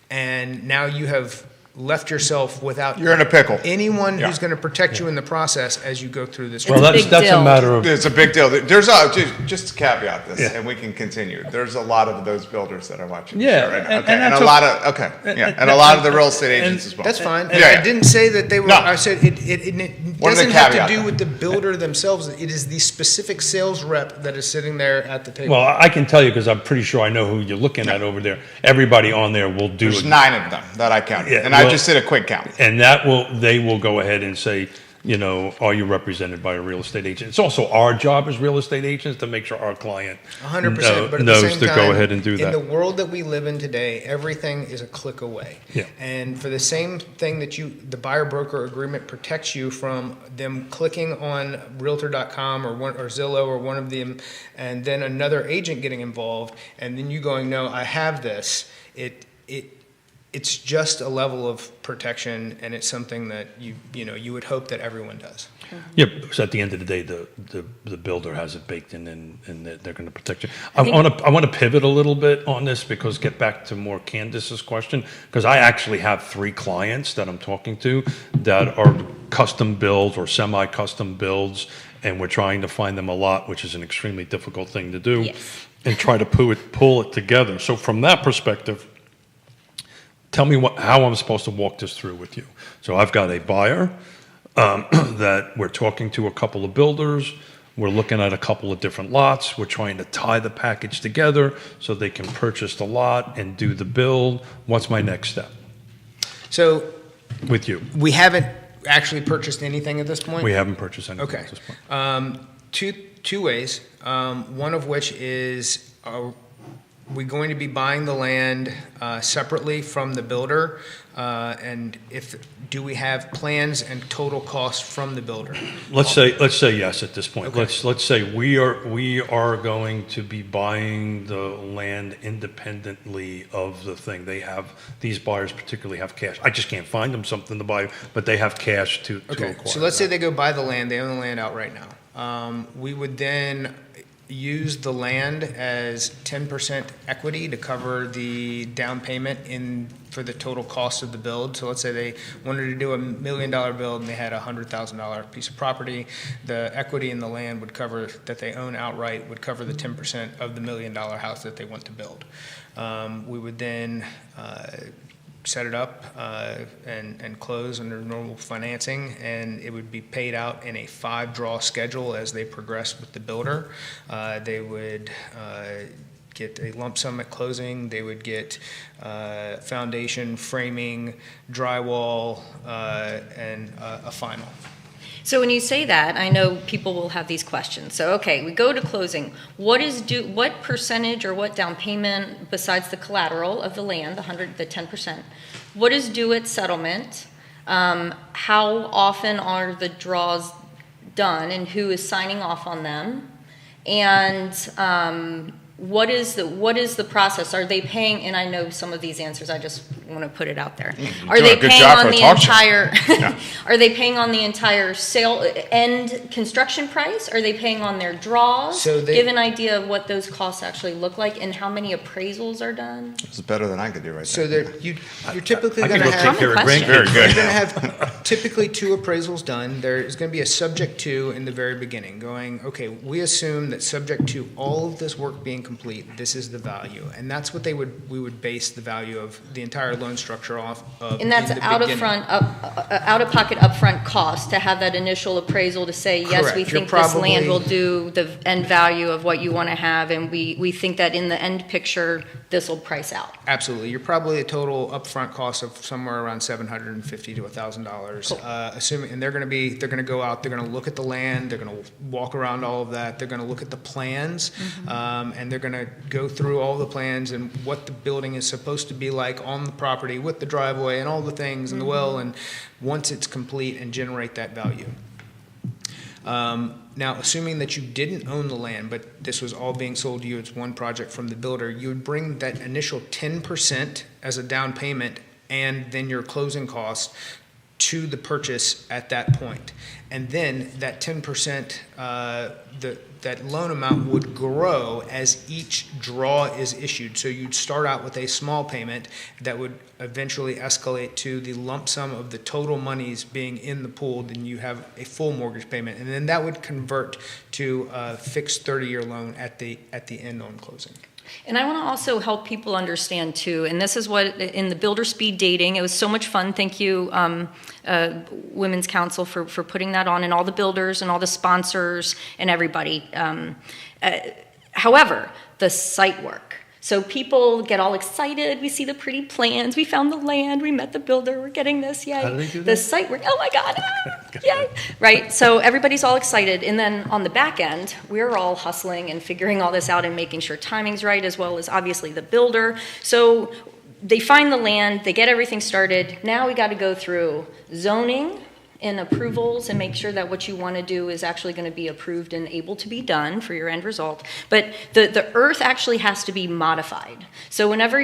And now you have left yourself without You're in a pickle. anyone Yeah. who's going to protect you in the process as you go through this. Well, a big that's a deal. matter of, It's a big deal. There's a, just to caveat this, Yeah. and we can continue. There's a lot of those builders that are watching the Yeah, show right now. and Okay, and that's a lot of, okay, yeah, and a lot of the real estate agents as well. That's fine. Yeah, yeah. I didn't say that they were. No. I said it What are the doesn't have to caveat do then? with the builder themselves. It is the specific sales rep that is sitting there at the table. well, I can tell you because I'm pretty sure I know who you're looking at over there. Everybody on there will do There's it. 9 of them that I counted, Yeah, and I well- just did a quick count. And they will go ahead and say, are you represented by a real estate agent? It's also our job as real estate agents to make sure our client 100%. But at the knows same to time, go ahead and do in that. the world that we live in today, everything is a click away. Yeah. And for the same thing that the buyer broker agreement protects you from them clicking on Realtor.com or Zillow or one of them, and then another agent getting involved, and then you going, no, I have this. It's just a level of protection, and it's something that you would hope that everyone does. Yeah, because at the end of the day, the builder has it baked in, and they're going to protect you. I want to pivot a little bit on this because get back to more Candace's question, because I actually have 3 clients that I'm talking to that are custom builds or semi-custom builds, and we're trying to find them a lot, which is an extremely difficult thing to do, Yes. and try to pull it together. So from that perspective, tell me how I'm supposed to walk this through with you. So I've got a buyer that we're talking to a couple of builders. We're looking at a couple of different lots. We're trying to tie the package together so they can purchase the lot and do the build. What's my next step So with you? we haven't actually purchased anything at this point? We haven't purchased anything Okay. at this point. Two ways. One of which is, are we going to be buying the land separately from the builder? And do we have plans and total cost from the builder? Let's say yes at this point. Okay. Let's say we are going to be buying the land independently of the thing. These buyers particularly have cash. I just can't find them something to buy, but they have cash to Okay, acquire. so let's say that. they go buy the land, they own the land outright now. We would then use the land as 10% equity to cover the down payment for the total cost of the build. So let's say they wanted to do $1 million build and they had a $100,000 piece of property. The equity in the land would cover, that they own outright, would cover the 10% of the $1 million house that they want to build. We would then set it up and close under normal financing, and it would be paid out in a 5-draw schedule as they progress with the builder. They would get a lump sum at closing. They would get foundation, framing, drywall, and a final. So when you say that, I know people will have these questions. So, okay, we go to closing. What percentage or what down payment, besides the collateral of the land, the 10%, what is due at settlement? How often are the draws done and who is signing off on them? And what is the process? Are they paying, and I know some of these answers, I just want to put it out there. Are doing they a good paying job on for a the talk show. entire, Yeah. are they paying on the entire end construction price? Are they paying on their draws? So they- Give an idea of what those costs actually look like and how many appraisals are done? It's better than I could do right So there. you're typically I going can to go have take care of Common grandkids. Very good. You're going to have typically 2 appraisals done. There is going to be a subject to in the very beginning, going, okay, we assume that subject to all of this work being complete, this is the value. And that's what we would base the value of the entire loan structure off of. And that's in the out of beginning. out of pocket upfront cost to have that initial appraisal to say, yes, Correct. we You're think this land probably- will do the end value of what you want to have, and we think that in the end picture, this will price out. Absolutely. You're probably a total upfront cost of somewhere around $750 to $1,000. Cool. Assuming, and they're going to go out, they're going to look at the land, they're going to walk around all of that, they're going to look at the plans, and they're they're going to go through all the plans and what the building is supposed to be like on the property with the driveway and all the things and the well, and once it's complete, and generate that value. Now, assuming that you didn't own the land, but this was all being sold to you, it's one project from the builder, you would bring that initial 10% as a down payment and then your closing costs to the purchase at that point. And then that 10%, that loan amount would grow as each draw is issued. So you'd start out with a small payment that would eventually escalate to the lump sum of the total monies being in the pool. Then you have a full mortgage payment, and then that would convert to a fixed 30-year loan at the end on closing. And I want to also help people understand too, and this is what in the builder speed dating, it was so much fun. Thank you, Women's Council, for putting that on, and all the builders and all the sponsors and everybody. However, the site work. So people get all excited. We see the pretty plans. We found the land. We met the builder. We're getting this. Yay. How do they do that? The site work. Oh my God. Yay. Right. So everybody's all excited. And then on the back end, we're all hustling and figuring all this out and making sure timing's right, as well as obviously the builder. So they find the land. They get everything started. Now we got to go through zoning and approvals and make sure that what you want to do is actually going to be approved and able to be done for your end result. But the earth actually has to be modified. So whenever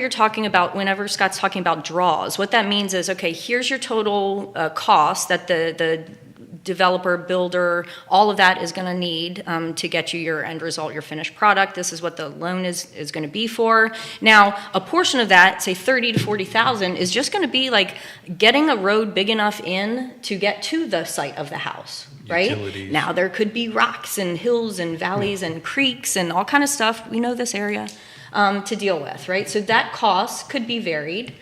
Scott's talking about draws, what that means is, okay, here's your total cost that the developer, builder, all of that is going to need to get you your end result, your finished product. This is what the loan is going to be for. Now, a portion of that, say 30 to 40,000, is just going to be like getting a road big enough in to get to the site of the house, right? Utilities. Now, there could be rocks and hills and valleys and creeks and all kind of stuff. We know this area. To deal with, right? So that cost could be varied.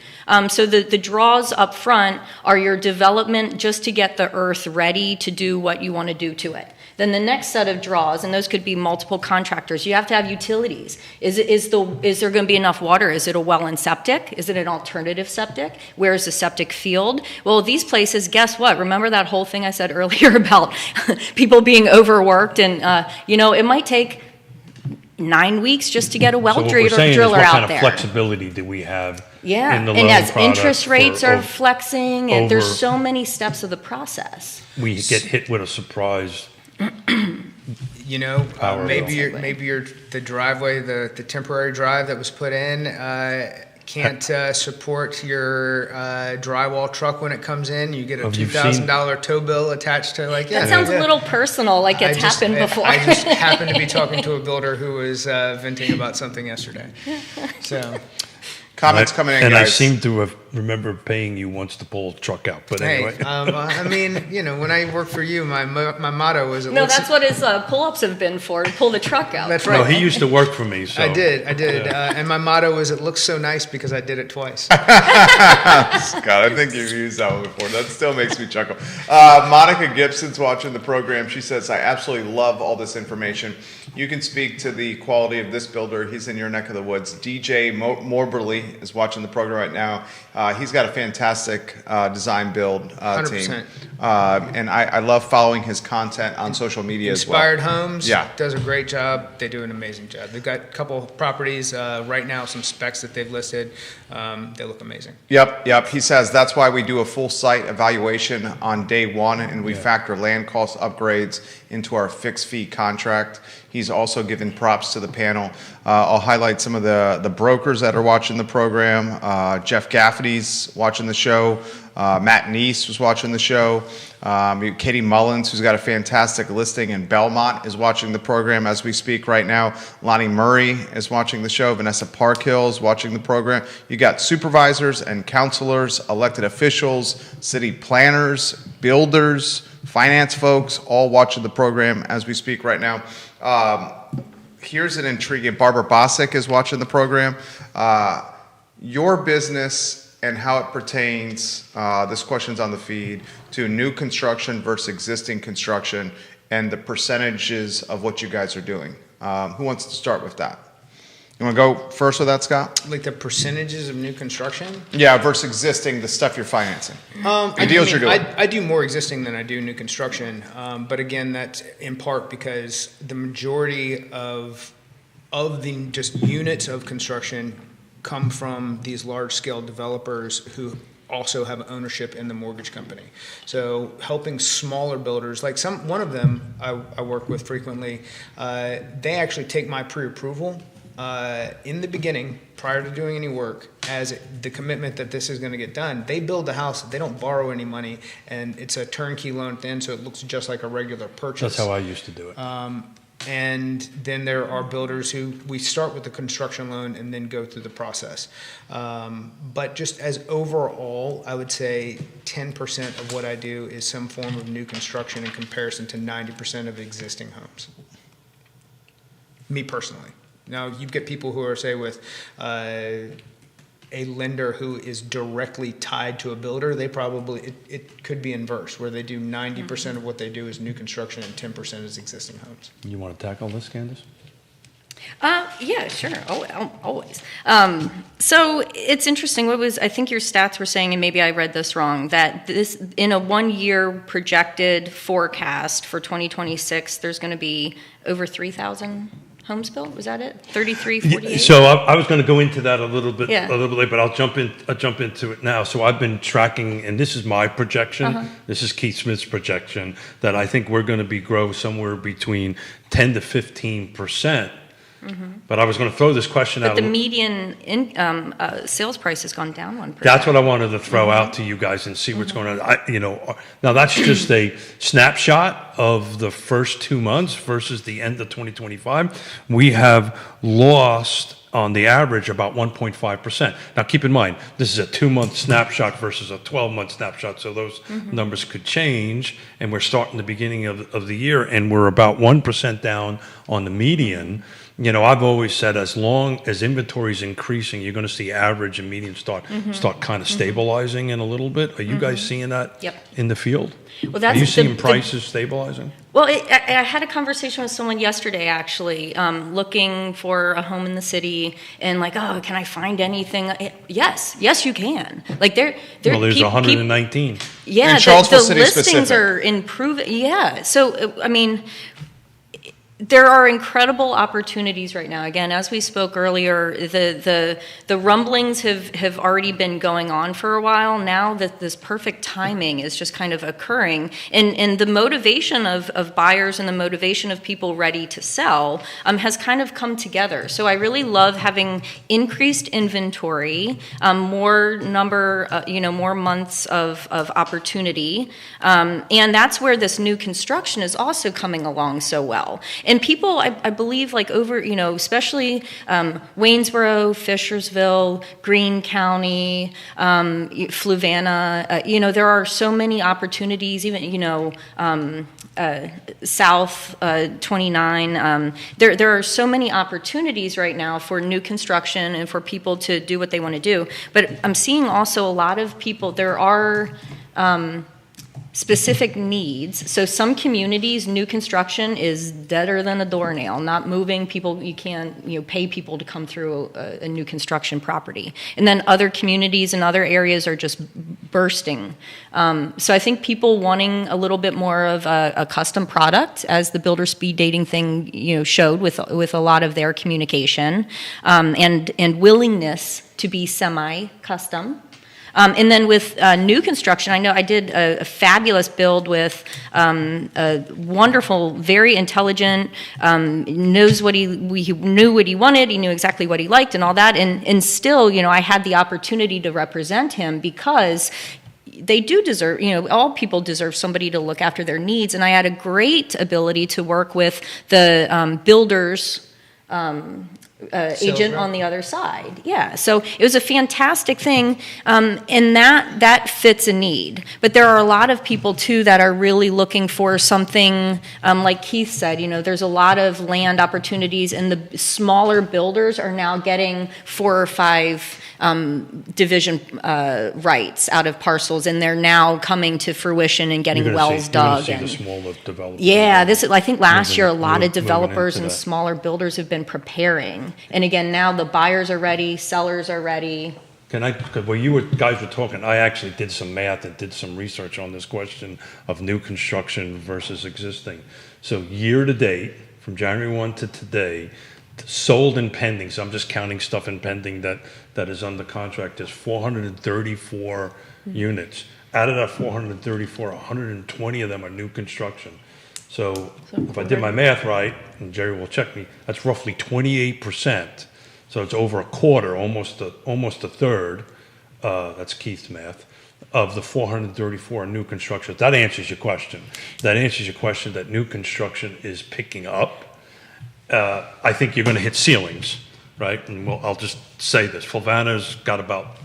So the draws up front are your development just to get the earth ready to do what you want to do to it. Then the next set of draws, and those could be multiple contractors. You have to have utilities. Is there going to be enough water? Is it a well and septic? Is it an alternative septic? Where is the septic field? Well, these places, guess what? Remember that whole thing I said earlier about people being overworked, and it might take 9 weeks just to get a well So what we're driller saying is, what out kind of there. flexibility do we have Yeah, in the and loan as product interest rates for are flexing, and there's over- so many steps of the process. we get hit with a surprise? Power bill. Maybe the driveway, the temporary drive that was put in can't support your drywall truck when it comes in. You get a Have you $2,000 tow bill attached to That sounds a little personal, like it's happened before. I just happened to be talking to a builder who was venting about something yesterday. So. Comments coming in, and guys. I seem to remember paying you once to pull a truck out. But anyway, I mean, when I work for you, my motto was No, that's what his pull-ups have been for, to pull the truck out. That's right. no, he used to work for me. So I did, and my motto was, "It looks so nice because I did it twice." Scott, I think you've used that one before. That still makes me chuckle. Monica Gibson's watching the program. She says, I absolutely love all this information. You can speak to the quality of this builder. He's in your neck of the woods. DJ Morberly is watching the program right now. He's got a fantastic design build team. 100%. And I love following his content on social media Inspired as well. Homes does a great job. They do an amazing job. They've got a couple properties right now, some specs that they've listed. They look amazing. Yep. He says that's why we do a full site evaluation on day one, and we factor land cost upgrades into our fixed fee contract. He's also given props to the panel. I'll highlight some of the brokers that are watching the program. Jeff Gaffney's watching the show. Matt Neese was watching the show. Katie Mullins, who's got a fantastic listing in Belmont, is watching the program as we speak right now. Lonnie Murray is watching the show. Vanessa Parkhill is watching the program. You got supervisors and counselors, elected officials, city planners, builders, finance folks, all watching the program as we speak right now. Here's an intriguing, Barbara Bosick is watching the program. Your business and how it pertains, this question's on the feed, to new construction versus existing construction and the percentages of what you guys are doing. Who wants to start with that? You want to go first with that, Scott? Like the percentages of new construction? Yeah, versus existing, the stuff you're financing. The deals you're doing. I do more existing than I do new construction. But again, that's in part because the majority of of the just units of construction come from these large-scale developers who also have ownership in the mortgage company. So helping smaller builders, like one of them I work with frequently, they actually take my pre-approval in the beginning, prior to doing any work, as the commitment that this is going to get done. They build the house, they don't borrow any money, and it's a turnkey loan at the end, so it looks just like a regular purchase. That's how I used to do it. And then there are builders who we start with the construction loan and then go through the process. But just as overall, I would say 10% of what I do is some form of new construction in comparison to 90% of existing homes. Me personally. Now, you get people who are, say, with a lender who is directly tied to a builder, they probably, it could be inverse, where they do 90% of what they do is new construction and 10% is existing homes. You want to tackle this, Candace? Yeah, sure. Always. So it's interesting. I think your stats were saying, and maybe I read this wrong, that this, in a 1-year projected forecast for 2026, there's going to be over 3,000 homes built. Was that it? 33, 48? So I was going to go into that a little bit Yeah. later, but I'll jump into it now. So I've been tracking, and this is my projection. This is Keith Smith's projection, that I think we're going to grow somewhere between 10 to 15%. But I was going to throw this question out. But the median sales price has gone down 1%. That's what I wanted to throw out to you guys and see what's going on. Now that's just a snapshot of the first 2 months versus the end of 2025. We have lost on the average about 1.5%. Now keep in mind, this is a 2-month snapshot versus a 12-month snapshot, so those numbers could change, and we're starting the beginning of the year, and we're about 1% down on the median. I've always said as long as inventory is increasing, you're going to see average and median start kind of stabilizing in a little bit. Are you guys seeing that in the field? Well, that's Are you seeing prices stabilizing? Well, I had a conversation with someone yesterday, actually, looking for a home in the city, and like, oh, can I find anything? Yes, you can. Like there's 119. Yeah, In the Charlottesville City listings specific. are improving. Yeah, so I mean, there are incredible opportunities right now. Again, as we spoke earlier, the rumblings have already been going on for a while. Now that this perfect timing is just kind of occurring, and the motivation of buyers and the motivation of people ready to sell has kind of come together. So I really love having increased inventory, more months of opportunity, and that's where this new construction is also coming along so well. And people, I believe, like over, especially Waynesboro, Fishersville, Greene County, Fluvanna, there are so many opportunities, even, South 29. There are so many opportunities right now for new construction and for people to do what they want to do. But I'm seeing also a lot of people, there are specific needs. So some communities, new construction is deader than a doornail, not moving. People, you can't pay people to come through a new construction property. And then other communities and other areas are just bursting. So I think people wanting a little bit more of a custom product, as the builder speed dating thing showed with a lot of their communication, and willingness to be semi-custom. And then with new construction, I know I did a fabulous build with a wonderful, very intelligent, knows what he knew what he wanted, he knew exactly what he liked and all that. And still, I had the opportunity to represent him because they do deserve, all people deserve somebody to look after their needs. And I had a great ability to work with the builders agent on the other side. Yeah, so it was a fantastic thing, and that fits a need. But there are a lot of people too that are really looking for something, like Keith said, there's a lot of land opportunities, and the smaller builders are now getting 4 or 5 division rights out of parcels, and they're now coming to fruition and getting wells dug. You're gonna see the smaller developers. Yeah, I think last year a lot of moving developers into and that. smaller builders have been preparing. And again, now the buyers are ready, sellers are ready. Because while you guys were talking, I actually did some math and did some research on this question of new construction versus existing. So year to date, from January 1 to today, sold and pending, so I'm just counting stuff in pending that is under contract, there's 434 units. Out of that 434, 120 of them are new construction. So if I did my math right, and Jerry will check me, that's roughly 28%. So it's over a quarter, almost a third, that's Keith's math, of the 434 new construction. That answers your question. That answers your question that new construction is picking up. I think you're going to hit ceilings, right? And I'll just say this. Fulvana's got about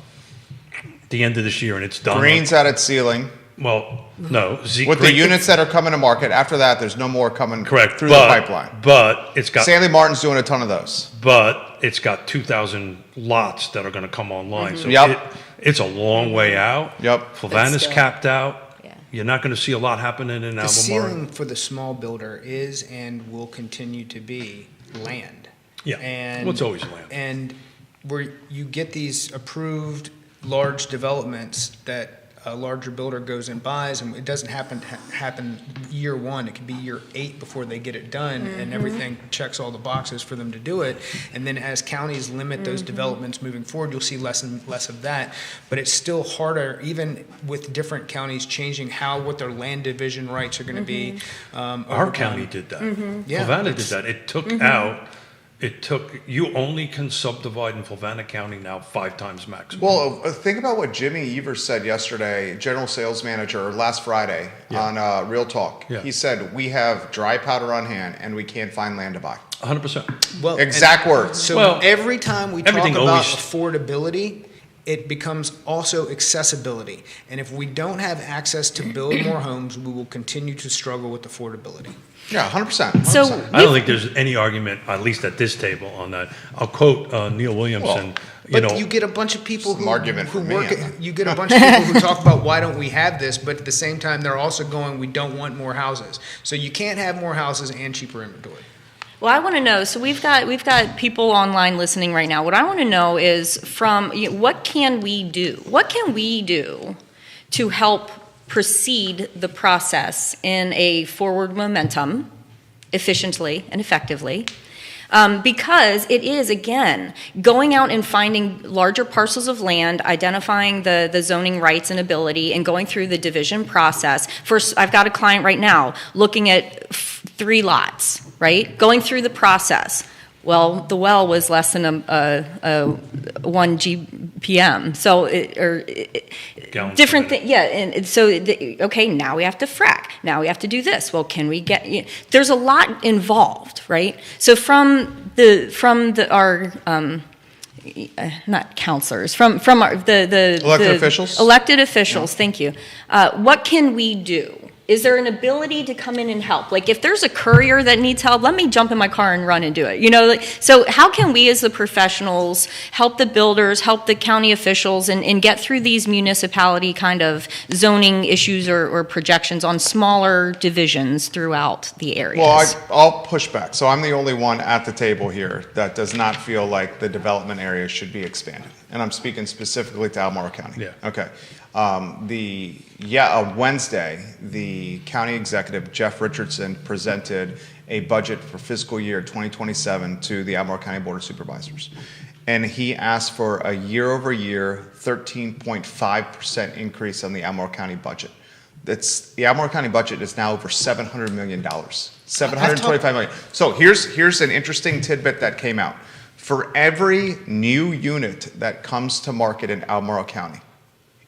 the end of this year, and it's done. Green's at its ceiling. Well, no. With the units that are coming to market, after that, there's no more coming Correct. through the pipeline. But it's got... Stanley Martin's doing a ton of those. But it's got 2,000 lots that are going to come online. So Yep. it's a long way out. Yep. Fulvana's still- capped out. Yeah. You're not going to see a lot happening in The Albemarle. ceiling for the small builder is and will continue to be land. Yeah. And Well, it's always land. And where you get these approved large developments that a larger builder goes and buys, and it doesn't happen year one. It could be year 8 before they get it done, and everything checks all the boxes for them to do it. And then as counties limit those developments moving forward, you'll see less and less of that. But it's still harder, even with different counties changing what their land division rights are going to be. Our county did that. Yeah, Fulvana did that. It took you only can subdivide in Fulvana County now 5 times maximum. Well, think about what Jimmy Evers said yesterday, general sales manager, last Friday on Real Talk. Yeah. He said, we have dry powder on hand and we can't find land to buy. 100%. Well, Exact words. So every time we talk everything about always- affordability, it becomes also accessibility. And if we don't have access to build more homes, we will continue to struggle with affordability. Yeah, 100%. So 100%. I don't think there's any argument, at least at this table, on that. I'll quote Neil Williamson. But you get a bunch of people Some who argument who for me work. on that. You get a bunch of people who talk about why don't we have this, but at the same time they're also going, we don't want more houses. So you can't have more houses and cheaper inventory. Well, I want to know. So we've got people online listening right now. What I want to know is what can we do? What can we do to help proceed the process in a forward momentum, efficiently and effectively? Because it is, again, going out and finding larger parcels of land, identifying the zoning rights and ability, and going through the division process. First, I've got a client right now looking at 3 lots, right? Going through the process. Well, the well was less than a 1 GPM, so Gallons different per minute. thing. Yeah, and so okay, now we have to frack. Now we have to do this. Well, can we get? There's a lot involved, right? So from our not counselors, from the Elected officials? Elected officials. Thank you. What can we do? Is there an ability to come in and help? Like, if there's a courier that needs help, let me jump in my car and run and do it. So how can we as the professionals help the builders, help the county officials, and get through these municipality kind of zoning issues or projections on smaller divisions throughout the areas? Well, I'll push back. So I'm the only one at the table here that does not feel like the development area should be expanded. And I'm speaking specifically to Albemarle County. Yeah. Okay. Wednesday, the county executive, Jeff Richardson, presented a budget for fiscal year 2027 to the Albemarle County Board of Supervisors. And he asked for a year-over-year 13.5% increase on the Albemarle County budget. The Albemarle County budget is now over $700 million, $725 million. So here's an interesting tidbit that came out. For every new unit that comes to market in Albemarle County,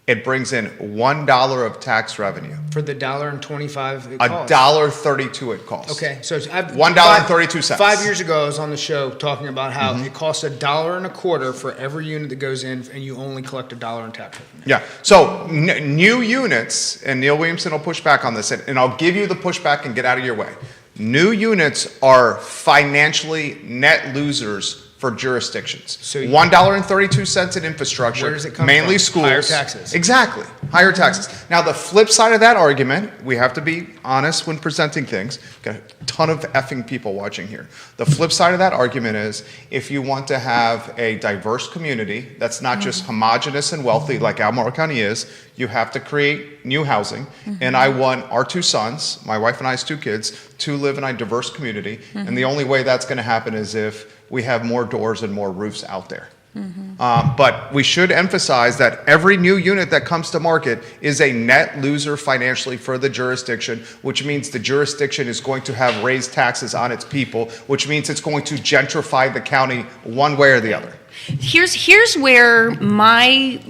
it brings in $1 of tax revenue. For the $1.25 it costs. $1.32 it costs. Okay, so $1.32. 5 years ago, I was on the show talking about how it costs $1.25 for every unit that goes in, and you only collect $1 in tax revenue. Yeah. So new units, and Neil Williamson will push back on this, and I'll give you the pushback and get out of your way. New units are financially net losers for jurisdictions. So $1.32 in infrastructure, where does it come mainly from? schools. Higher taxes. Exactly, higher taxes. Now the flip side of that argument, we have to be honest when presenting things. Got a ton of effing people watching here. The flip side of that argument is if you want to have a diverse community that's not just homogenous and wealthy like Albemarle County is, you have to create new housing. And I want our 2 sons, my wife and I's 2 kids, to live in a diverse community. And the only way that's going to happen is if we have more doors and more roofs out there. But we should emphasize that every new unit that comes to market is a net loser financially for the jurisdiction, which means the jurisdiction is going to have raised taxes on its people, which means it's going to gentrify the county one way or the other. Here's where my,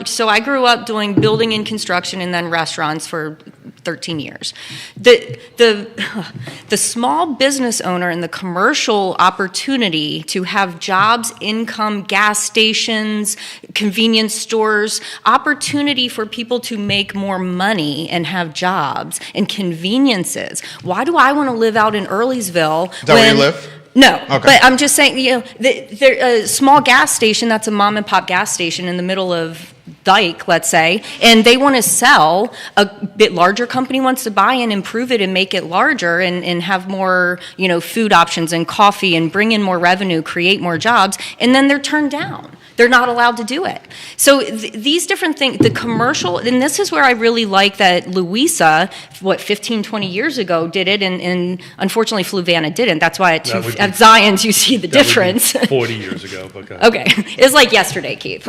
so I grew up doing building and construction and then restaurants for 13 years. The small business owner and the commercial opportunity to have jobs, income, gas stations, convenience stores, opportunity for people to make more money and have jobs and conveniences. Why do I want to live out in Earlysville? Is that where you live? No, Okay. but I'm just saying, a small gas station, that's a mom and pop gas station in the middle of Dyke, let's say, and they want to sell, a bit larger company wants to buy and improve it and make it larger and have more, food options and coffee and bring in more revenue, create more jobs, and then they're turned down. They're not allowed to do it. So these different things, the commercial, and this is where I really like that Louisa, 15, 20 years ago did it, and unfortunately Fluvanna didn't. That's why at Zion's you see the difference. 40 years ago. But okay, it's like yesterday, Keith.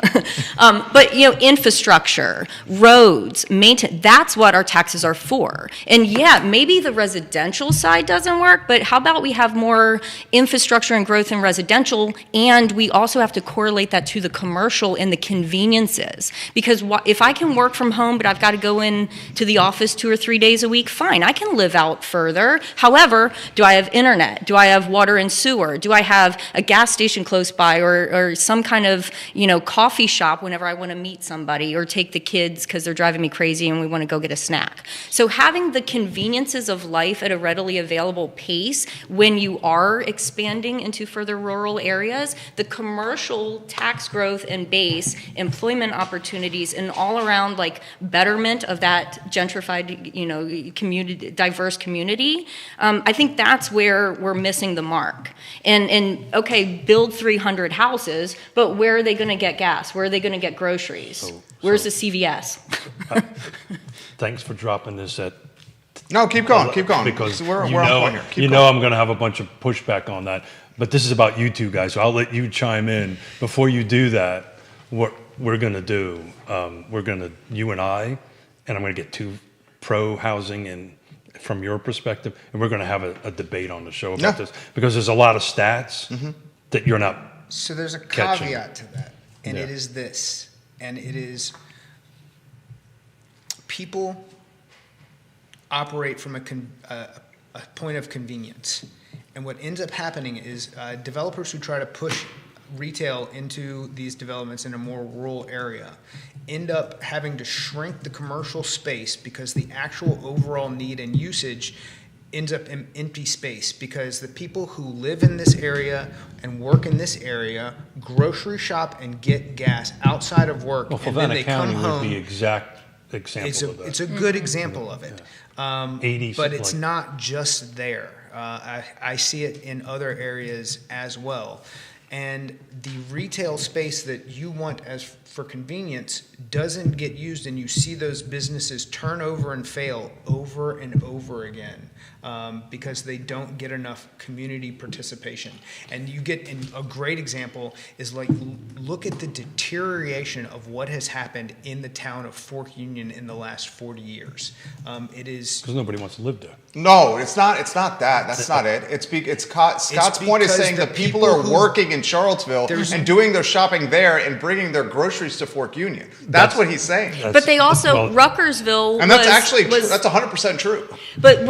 But infrastructure, roads, maintenance, that's what our taxes are for. And yeah, maybe the residential side doesn't work, but how about we have more infrastructure and growth in residential, and we also have to correlate that to the commercial and the conveniences. Because if I can work from home, but I've got to go in to the office 2 or 3 days a week, fine, I can live out further. However, do I have internet? Do I have water and sewer? Do I have a gas station close by or some kind of, coffee shop whenever I want to meet somebody or take the kids because they're driving me crazy and we want to go get a snack? So having the conveniences of life at a readily available pace when you are expanding into further rural areas, the commercial tax growth and base, employment opportunities, and all around betterment of that gentrified, community, diverse community. I think that's where we're missing the mark. And okay, build 300 houses, but where are they going to get gas? Where are they going to get groceries? Where's the CVS? Thanks for dropping this at. No, keep going. Because we're on point here. Keep I'm going. going to have a bunch of pushback on that. But this is about you two guys, so I'll let you chime in. Before you do that, what we're going to do, you and I'm going to get two pro-housing and from your perspective, and we're going to have a debate on the show about this, because there's a lot of stats that you're not So there's a catching. caveat to that, and Yeah. it is this, and it is people operate from a point of convenience. And what ends up happening is developers who try to push retail into these developments in a more rural area end up having to shrink the commercial space because the actual overall need and usage ends up in empty space, because the people who live in this area and work in this area grocery shop and get gas outside of work, Well, and then they Fluvanna County come would home. be the exact example of that. It's a good example of it. 80 But it's like- not just there. I see it in other areas as well. And the retail space that you want for convenience doesn't get used, and you see those businesses turn over and fail over and over again because they don't get enough community participation. And you get, and a great example is look at the deterioration of what has happened in the town of Fork Union in the last 40 years. It is Because nobody wants to live there. No, it's not that. That's not it. Scott's point is because saying the that people are people who- working in Charlottesville and doing their shopping there and bringing their groceries to Fork Union. That's what he's saying. But they also, well, Ruckersville And that's was- actually was- that's 100% true. But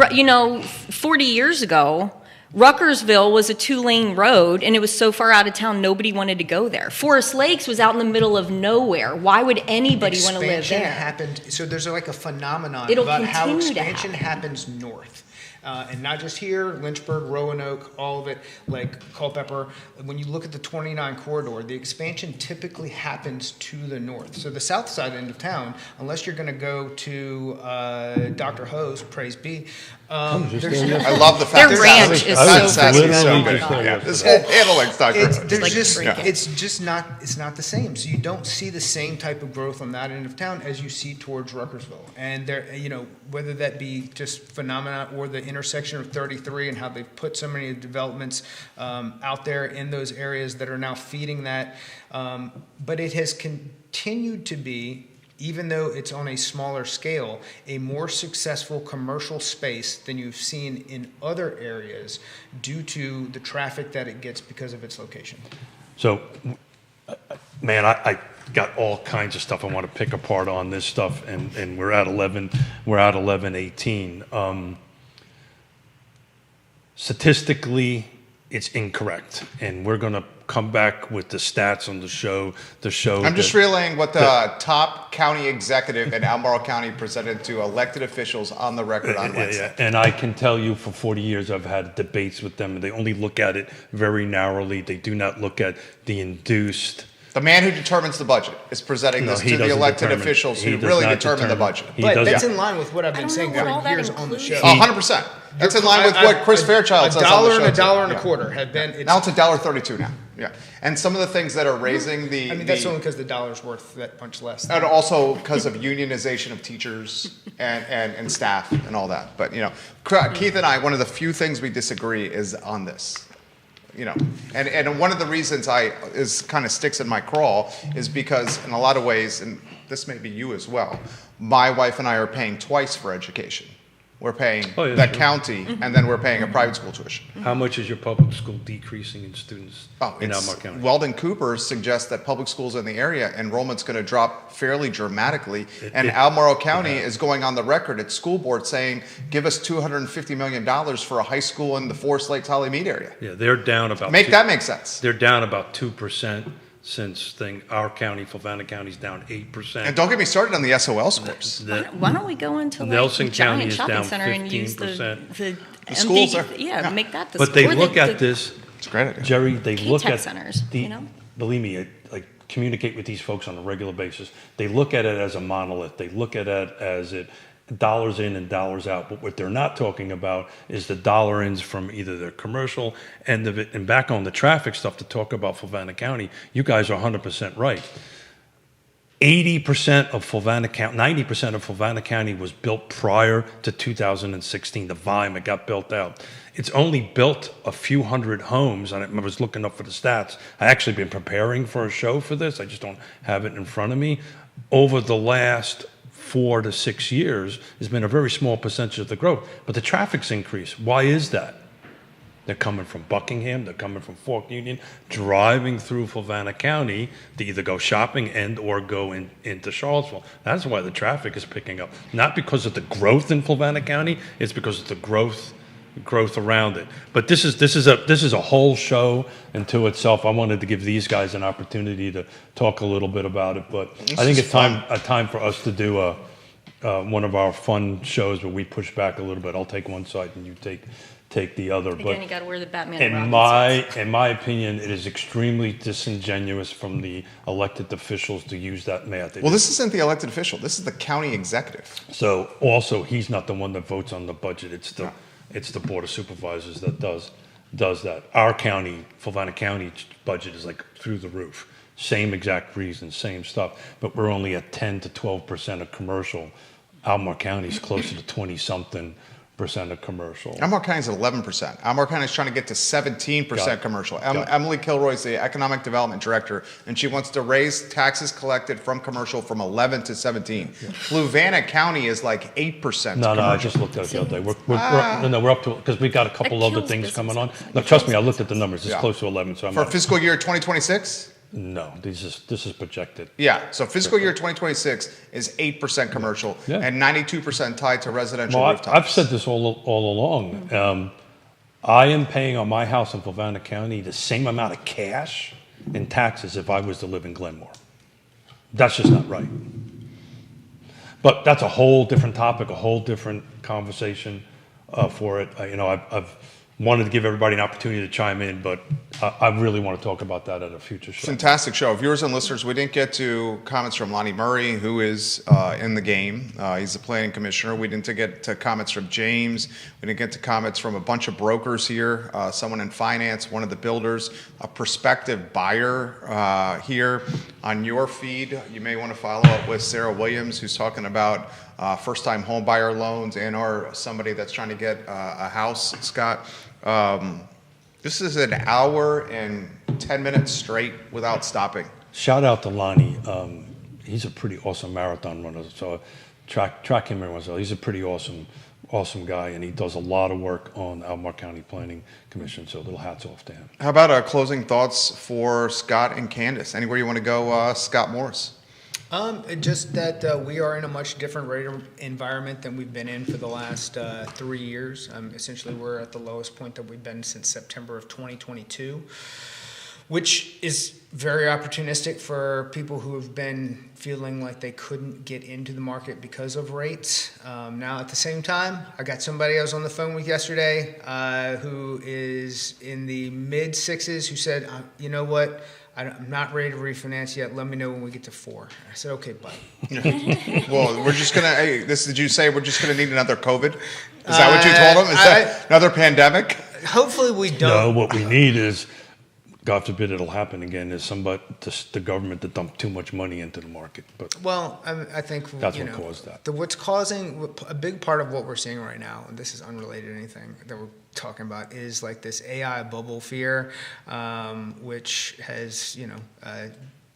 40 years ago, Ruckersville was a 2-lane road, and it was so far out of town, nobody wanted to go there. Forest Lakes was out in the middle of nowhere. Why would anybody want to live expansion there? happened. So there's a phenomenon It'll about how continue to expansion happen. happens north. And not just here, Lynchburg, Roanoke, all of it, like Culpeper. When you look at the 29 corridor, the expansion typically happens to the north. So the south side end of town, unless you're going to go to Dr. Ho's, praise be, there's I love the fact Their that ranch is that's so so literally good. just there Yeah, this yesterday. whole panel likes Dr. It's, Ho's. there's like just, drinking. it's just not, it's not the same. So you don't see the same type of growth on that end of town as you see towards Ruckersville. And there, whether that be just phenomena or the intersection of 33 and how they've put so many developments out there in those areas that are now feeding that. But it has continued to be, even though it's on a smaller scale, a more successful commercial space than you've seen in other areas due to the traffic that it gets because of its location. So, man, I got all kinds of stuff I want to pick apart on this stuff, and we're at 11:18. Statistically, it's incorrect, and we're going to come back with the stats on the show. I'm just relaying what the top county executive in Albemarle County presented to elected officials on the record on Wednesday. And I can tell you for 40 years I've had debates with them, and they only look at it very narrowly. They do not look at the induced. The man who determines the budget is presenting this to the elected officials who really determine the budget. But that's in line with what I've been saying know what all for that years on the show. includes. 100%. That's in line with what Chris Fairchild says on the show. $1 and too. $1 and Yeah. a quarter have been. Now it's $1.32 now. Yeah. And some of the things that are raising the. I mean, that's only because the dollar's worth that much less. And also because of unionization of teachers and staff and all that. But, Keith and I, one of the few things we disagree is on this. And one of the reasons is kind of sticks in my craw is because in a lot of ways, and this may be you as well, my wife and I are paying twice for education. We're paying the county, and then we're paying a private school tuition. How much is your public school decreasing in students in Albemarle County? Weldon Cooper suggests that public schools in the area, enrollment's going to drop fairly dramatically. And Albemarle County is going on the record at school board saying, give us $250 million for a high school in the Forest Lakes Holly Mead area. Yeah, they're down about. That make sense. They're down about 2% since our county, Fluvanna County's down 8%. And don't get me started on the SOL scores. Why don't we go into Nelson County giant is shopping down center and use the 15%. the schools empty, make that the But they or look at this, It's a great idea. Jerry, they look K-Tech at centers, believe me, I communicate with these folks on a regular basis. They look at it as a monolith. They look at it as dollars in and dollars out. But what they're not talking about is the dollar ins from either their commercial end of it. And back on the traffic stuff to talk about Fluvanna County, you guys are 100% right. 80% of Fluvanna County, 90% of Fluvanna County was built prior to 2016. The volume, it got built out. It's only built a few hundred homes, and I was looking up for the stats. I actually been preparing for a show for this. I just don't have it in front of me. Over the last 4 to 6 years, there's been a very small percentage of the growth, but the traffic's increased. Why is that? They're coming from Buckingham, they're coming from Fork Union, driving through Fluvanna County to either go shopping and or go into Charlottesville. That's why the traffic is picking up. Not because of the growth in Fluvanna County, it's because of the growth around it. But this is a whole show unto itself. I wanted to give these guys an opportunity to talk a little bit about it, but I think it's time for us to do one of our fun shows where we push back a little bit. I'll take one side and you take the other. Again, you got to wear the Batman. In my opinion, it is extremely disingenuous from the elected officials to use that math. Well, this isn't the elected official. This is the county executive. So also, he's not the one that votes on the budget. It's the Board of Supervisors that does that. Our county, Fluvanna County budget is like through the roof. Same exact reason, same stuff. But we're only at 10 to 12% of commercial. Albemarle County is closer to 20-something% of commercial. Albemarle County is at 11%. Albemarle County is trying to get to 17% commercial. Emily Kilroy is the Economic Development Director, and she wants to raise taxes collected from commercial from 11 to 17. Fluvanna County is like 8%. No, I just looked at it the other day. We're up to it because we got a couple other things coming on. No, trust me, I looked at the numbers. It's close to 11. So For fiscal year 2026? No, this is projected. Yeah, so fiscal year 2026 is 8% commercial and 92% tied to residential rooftops. I've said this all along. I am paying on my house in Fluvanna County the same amount of cash in taxes if I was to live in Glenmore. That's just not right. But that's a whole different topic, a whole different conversation for it. I've wanted to give everybody an opportunity to chime in, but I really want to talk about that at a future show. Fantastic show. Viewers and listeners, we didn't get to comments from Lonnie Murray, who is in the game. He's the planning commissioner. We didn't get to comments from James. We didn't get to comments from a bunch of brokers here, someone in finance, one of the builders, a prospective buyer here. On your feed, you may want to follow up with Sarah Williams, who's talking about first-time home buyer loans and or somebody that's trying to get a house, Scott. This is an hour and 10 minutes straight without stopping. Shout out to Lonnie. He's a pretty awesome marathon runner. So track him every once in a while. He's a pretty awesome guy, and he does a lot of work on Albemarle County Planning Commission. So little hats off to him. How about closing thoughts for Scott and Candace? Anywhere you want to go, Scott Morris? Just that we are in a much different rate environment than we've been in for the last 3 years. Essentially, we're at the lowest point that we've been since September of 2022, which is very opportunistic for people who have been feeling like they couldn't get into the market because of rates. Now, at the same time, I got somebody I was on the phone with yesterday who is in the mid sixes who said, you know what? I'm not ready to refinance yet. Let me know when we get to 4. I said, okay, bud. Well, we're just gonna. Hey, did you say we're just gonna need another COVID? Is that what you told him? Is that another pandemic? Hopefully we don't. No, what we need is, God forbid it'll happen again, is the government to dump too much money into the market. But well, I think that's what caused that. What's causing a big part of what we're seeing right now, and this is unrelated to anything that we're talking about, is like this AI bubble fear, which has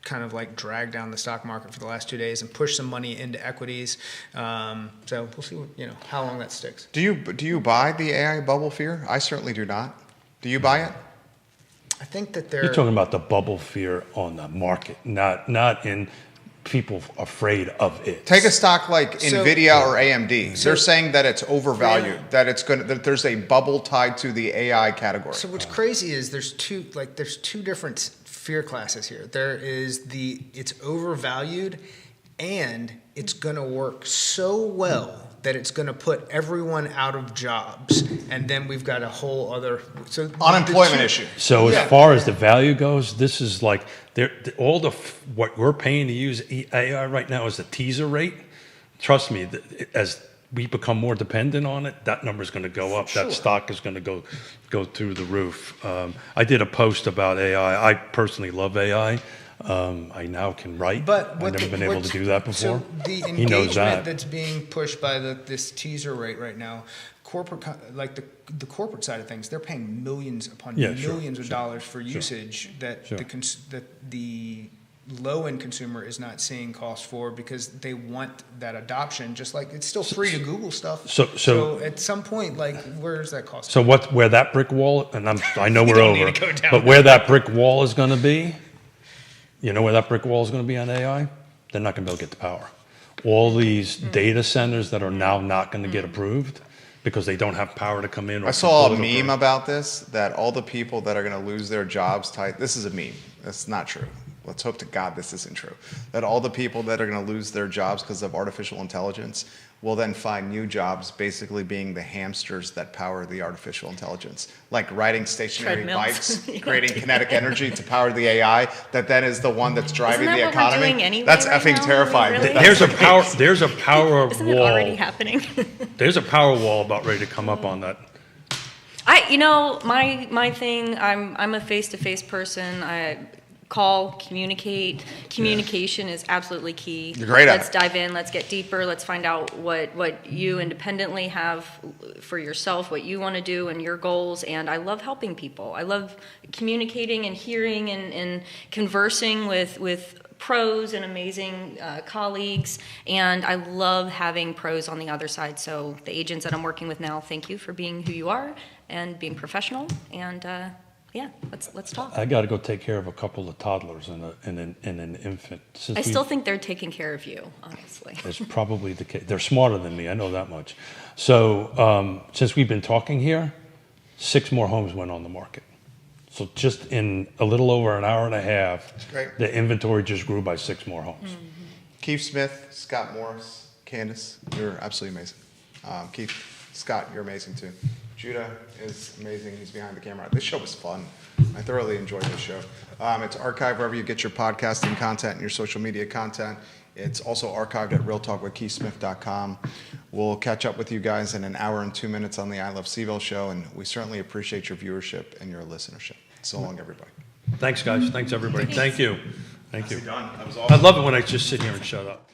kind of like dragged down the stock market for the last 2 days and pushed some money into equities. So we'll see how long that sticks. Do you buy the AI bubble fear? I certainly do not. Do you buy it? I think that You're talking about the bubble fear on the market, not in people afraid of it. Take a stock like NVIDIA or AMD. They're saying that it's overvalued, that there's a bubble tied to the AI category. So what's crazy is there's two different fear classes here. There is it's overvalued, and it's going to work so well that it's going to put everyone out of jobs, and then we've got a whole other unemployment issue. So as far as the value goes, this is like what we're paying to use AI right now is the teaser rate. Trust me, as we become more dependent on it, that number is going to go up. Sure. That stock is going to go through the roof. I did a post about AI. I personally love AI. I now can write. But I've never been able to do that before. So the engagement that's being pushed by this teaser rate right now, the corporate side of things, they're paying millions upon millions of dollars for usage that the low-end consumer is not seeing cost for, because they want that adoption. Just like it's still free to Google stuff. So at some point, where is that cost? So where that brick wall, and I know we're over, but where that brick wall is going to be. You know where that brick wall is going to be on AI? They're not going to be able to get the power. All these data centers that are now not going to get approved because they don't have power to come in. I saw a meme about this, that all the people that are going to lose their jobs, this is a meme. That's not true. Let's hope to God this isn't true. That all the people that are going to lose their jobs because of artificial intelligence will then find new jobs, basically being the hamsters that power the artificial intelligence, like riding stationary bikes, creating kinetic energy to power the AI, that then is the one that's driving the economy. We're doing anyway that's right effing now? terrifying. Really? There's a power Isn't wall. it already happening? There's a power wall about ready to come up on that. My thing, I'm a face-to-face person. I call, communicate. Communication is absolutely key. You're great at Let's dive in. Let's get deeper. Let's find out what you independently have for yourself, what you want to do, and your goals. And I love helping people. I love communicating and hearing and conversing with pros and amazing colleagues, and I love having pros on the other side. So the agents that I'm working with now, thank you for being who you are and being professional. And let's talk. I got to go take care of a couple of toddlers and an infant. I still think they're taking care of you, honestly. It's probably the case. They're smarter than me. I know that much. So since we've been talking here, 6 more homes went on the market. So just in a little over an hour and a half, the inventory just grew by 6 more homes. Mm-hmm. Keith Smith, Scott Morris, Candace, you're absolutely amazing. Keith, Scott, you're amazing too. Judah is amazing. He's behind the camera. This show was fun. I thoroughly enjoyed this show. It's archived wherever you get your podcasting content and your social media content. It's also archived at realtalkwithkeithsmith.com. We'll catch up with you guys in an hour and 2 minutes on the I Love CVille show, and we certainly appreciate your viewership and your listenership. So long, everybody. Thanks, guys. Thanks, everybody. Thank you. Thank you. Done. That was awesome. I love it when I just sit here and shut up.